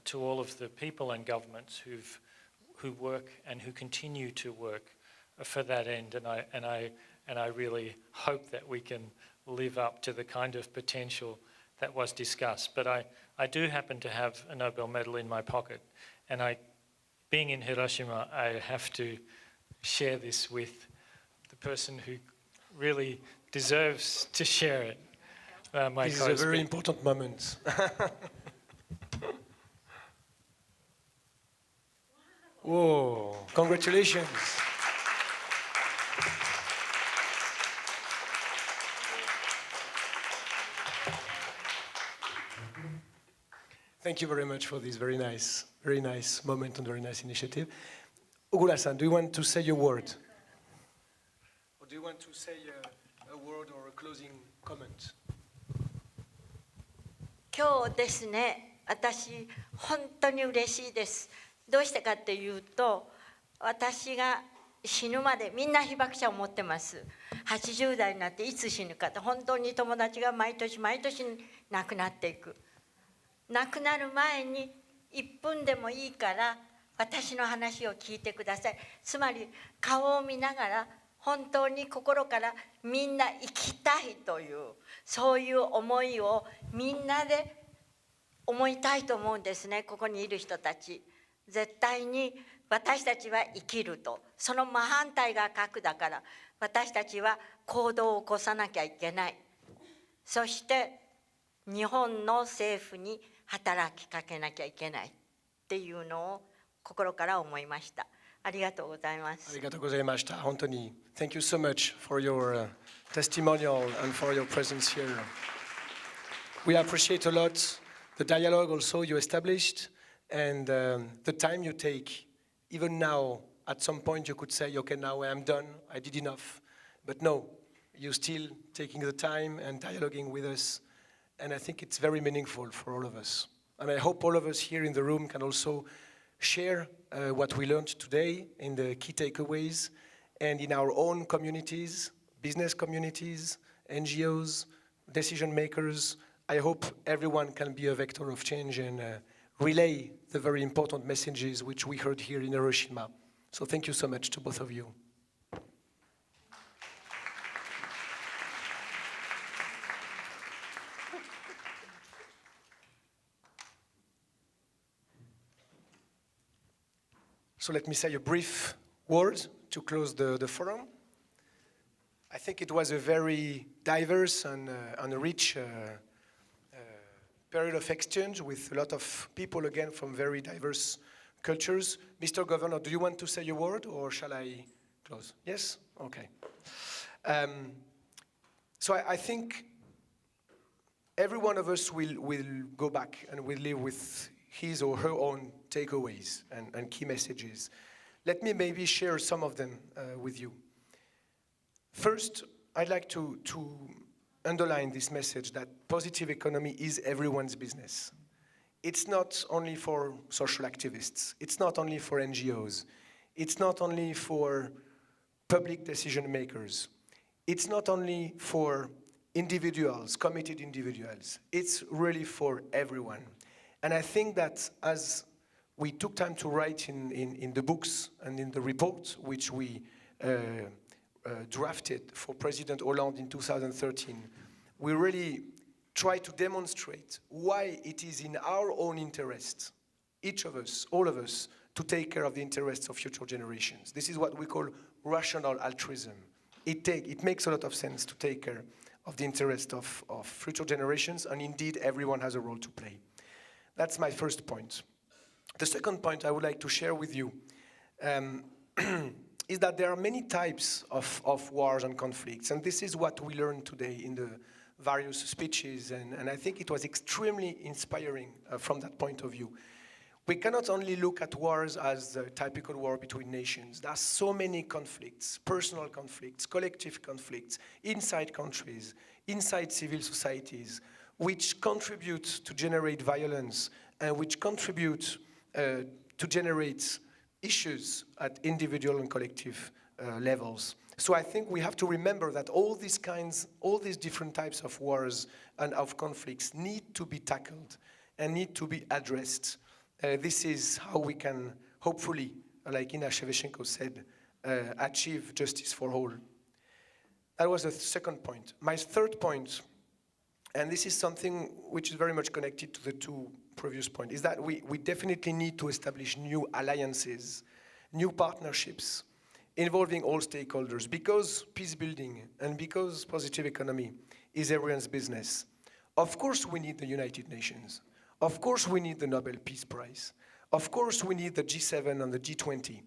to all of the people and governments who work and who continue to work for that end, and I really hope that we can live up to the kind of potential that was discussed. But I do happen to have a Nobel medal in my pocket, and being in Hiroshima, I have to share this with the person who really deserves to share it. This is a very important moment. Whoa, congratulations. Thank you very much for this very nice moment and very nice initiative. Ogura-san, do you want to say a word? Or do you want to say a word or a closing comment? 今日ですね、私本当に嬉しいです。どうしてかっていうと、私が死ぬまでみんな被爆者を持ってます。80代になっていつ死ぬかって、本当に友達が毎年毎年亡くなっていく。亡くなる前に1分でもいいから私の話を聞いてください。つまり顔を見ながら本当に心からみんな生きたいという、そういう思いをみんなで思いたいと思うんですね。ここにいる人たち絶対に私たちは生きると、その真反対が核だから、私たちは行動を起こさなきゃいけない。そして日本の政府に働きかけなきゃいけないっていうのを心から思いました。ありがとうございます。 Arigatou gozaimashita. Anthony, thank you so much for your testimonial and for your presence here. We appreciate a lot the dialogue also you established and the time you take. Even now, at some point you could say, okay, now I'm done, I did enough. But no, you're still taking the time and dialoguing with us. And I think it's very meaningful for all of us. And I hope all of us here in the room can also share what we learned today in the key takeaways and in our own communities, business communities, NGOs, decision makers. I hope everyone can be a vector of change and relay the very important messages which we heard here in Hiroshima. So thank you so much to both of you. So let me say a brief word to close the forum. I think it was a very diverse and rich period of exchange with a lot of people, again, from very diverse cultures. Mr. Governor, do you want to say a word, or shall I close? Yes? Okay. So I think every one of us will go back and will live with his or her own takeaways and key messages. Let me maybe share some of them with you. First, I'd like to underline this message that positive economy is everyone's business. It's not only for social activists. It's not only for NGOs. It's not only for public decision makers. It's not only for individuals, committed individuals. It's really for everyone. And I think that as we took time to write in the books and in the report, which we drafted for President Hollande in 2013, we really try to demonstrate why it is in our own interest, each of us, all of us, to take care of the interests of future generations. This is what we call rational altruism. It makes a lot of sense to take care of the interests of future generations, and indeed everyone has a role to play. That's my first point. The second point I would like to share with you is that there are many types of wars and conflicts, and this is what we learned today in the various speeches, and I think it was extremely inspiring from that point of view. We cannot only look at wars as the typical war between nations. There are so many conflicts, personal conflicts, collective conflicts, inside countries, inside civil societies, which contribute to generate violence and which contribute to generate issues at individual and collective levels. So I think we have to remember that all these different types of wars and of conflicts need to be tackled and need to be addressed. This is how we can hopefully, like Ina Shevchenko said, achieve justice for all. That was the second point. My third point, and this is something which is very much connected to the two previous points, is that we definitely need to establish new alliances, new partnerships involving all stakeholders, because peace building and because positive economy is everyone's business. Of course we need the United Nations. Of course we need the Nobel Peace Prize. Of course we need the G7 and the G20.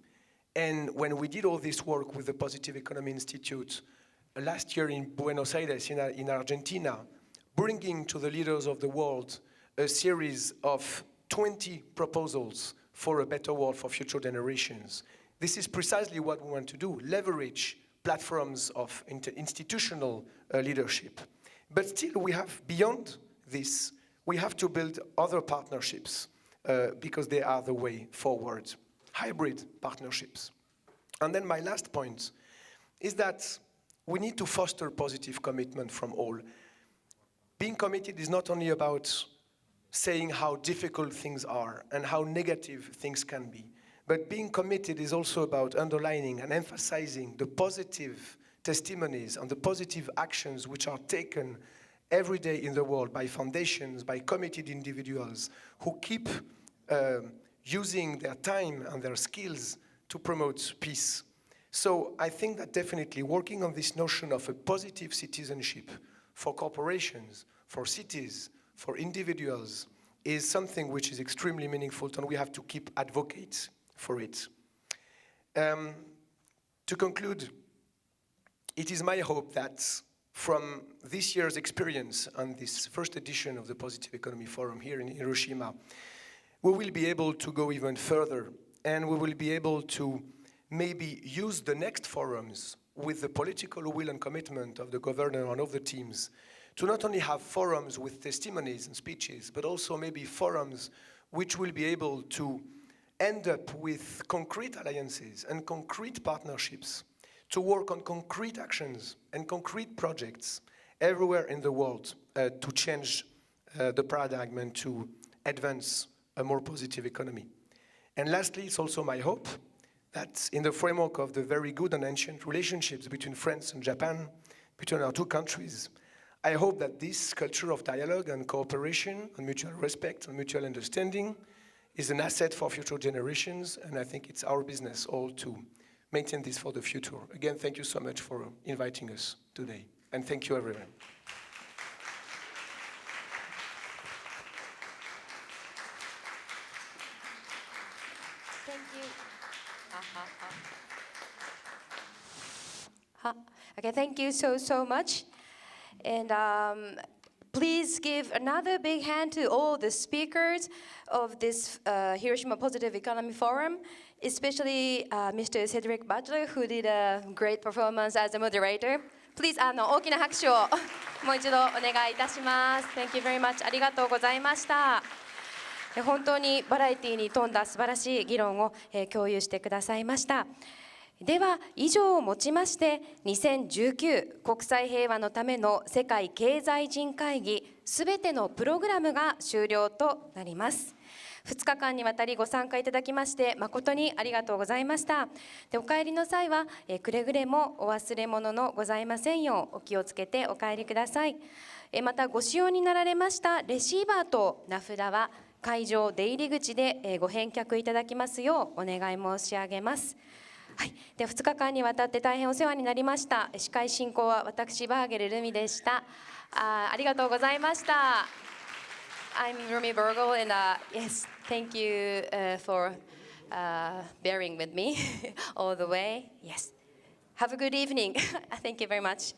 And when we did all this work with the Positive Economy Institute last year in Buenos Aires, in Argentina, bringing to the leaders of the world a series of 20 proposals for a better world for future generations. This is precisely what we want to do, leverage platforms of institutional leadership. But still we have, beyond this, we have to build other partnerships because they are the way forward, hybrid partnerships. And then my last point is that we need to foster positive commitment from all. Being committed is not only about saying how difficult things are and how negative things can be, but being committed is also about underlining and emphasizing the positive testimonies and the positive actions which are taken every day in the world by foundations, by committed individuals who keep using their time and their skills to promote peace. So I think that definitely working on this notion of a positive citizenship for corporations, for cities, for individuals is something which is extremely meaningful, and we have to keep advocating for it. To conclude, it is my hope that from this year's experience on this first edition of the Positive Economy Forum here in Hiroshima, we will be able to go even further, and we will be able to maybe use the next forums with the political will and commitment of the governor and of the teams to not only have forums with testimonies and speeches, but also maybe forums which will be able to end up with concrete alliances and concrete partnerships to work on concrete actions and concrete projects everywhere in the world to change the paradigm and to advance a more positive economy. And lastly, it's also my hope that in the framework of the very good and ancient relationships between France and Japan, between our two countries, I hope that this culture of dialogue and cooperation and mutual respect and mutual understanding is an asset for future generations, and I think it's our business all to maintain this for the future. Again, thank you so much for inviting us today, and thank you everyone. Thank you. Okay, thank you so much. And please give another big hand to all the speakers of this Hiroshima Positive Economy Forum, especially Mr. Cedric Butler, who did a great performance as a moderator. Please, 大きな拍手をもう一度お願いいたします。Thank you very much. ありがとうございました。本当にバラエティに富んだ素晴らしい議論を共有してくださいました。では以上をもちまして2019国際平和のための世界経済人会議すべてのプログラムが終了となります。2日間にわたりご参加いただきまして誠にありがとうございました。でお帰りの際はくれぐれもお忘れ物のございませんようお気をつけてお帰りください。またご使用になられましたレシーバーと名札は会場出入り口でご返却いただきますようお願い申し上げます。はい、で2日間にわたって大変お世話になりました。司会進行は私バーゲルルミでした。ありがとうございました。I'm Rumi Burgle and yes, thank you for bearing with me all the way. Yes, have a good evening. Thank you very much.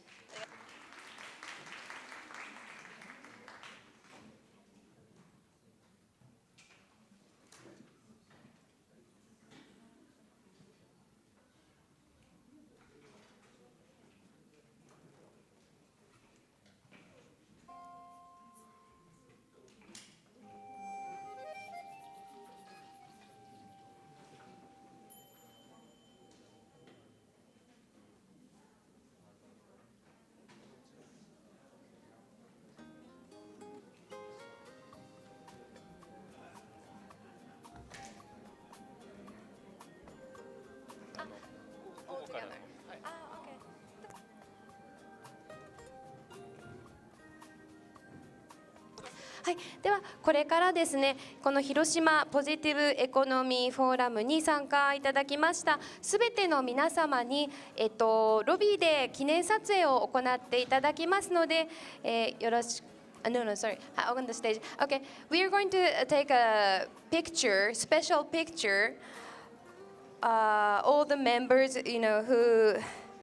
はい、ではこれからですねこの広島ポジティブエコノミーフォーラムに参加いただきましたすべての皆様に、ロビーで記念撮影を行っていただきますので、よろしくNo, sorry. On the stage. Okay, we are going to take a picture, special picture. All the members, who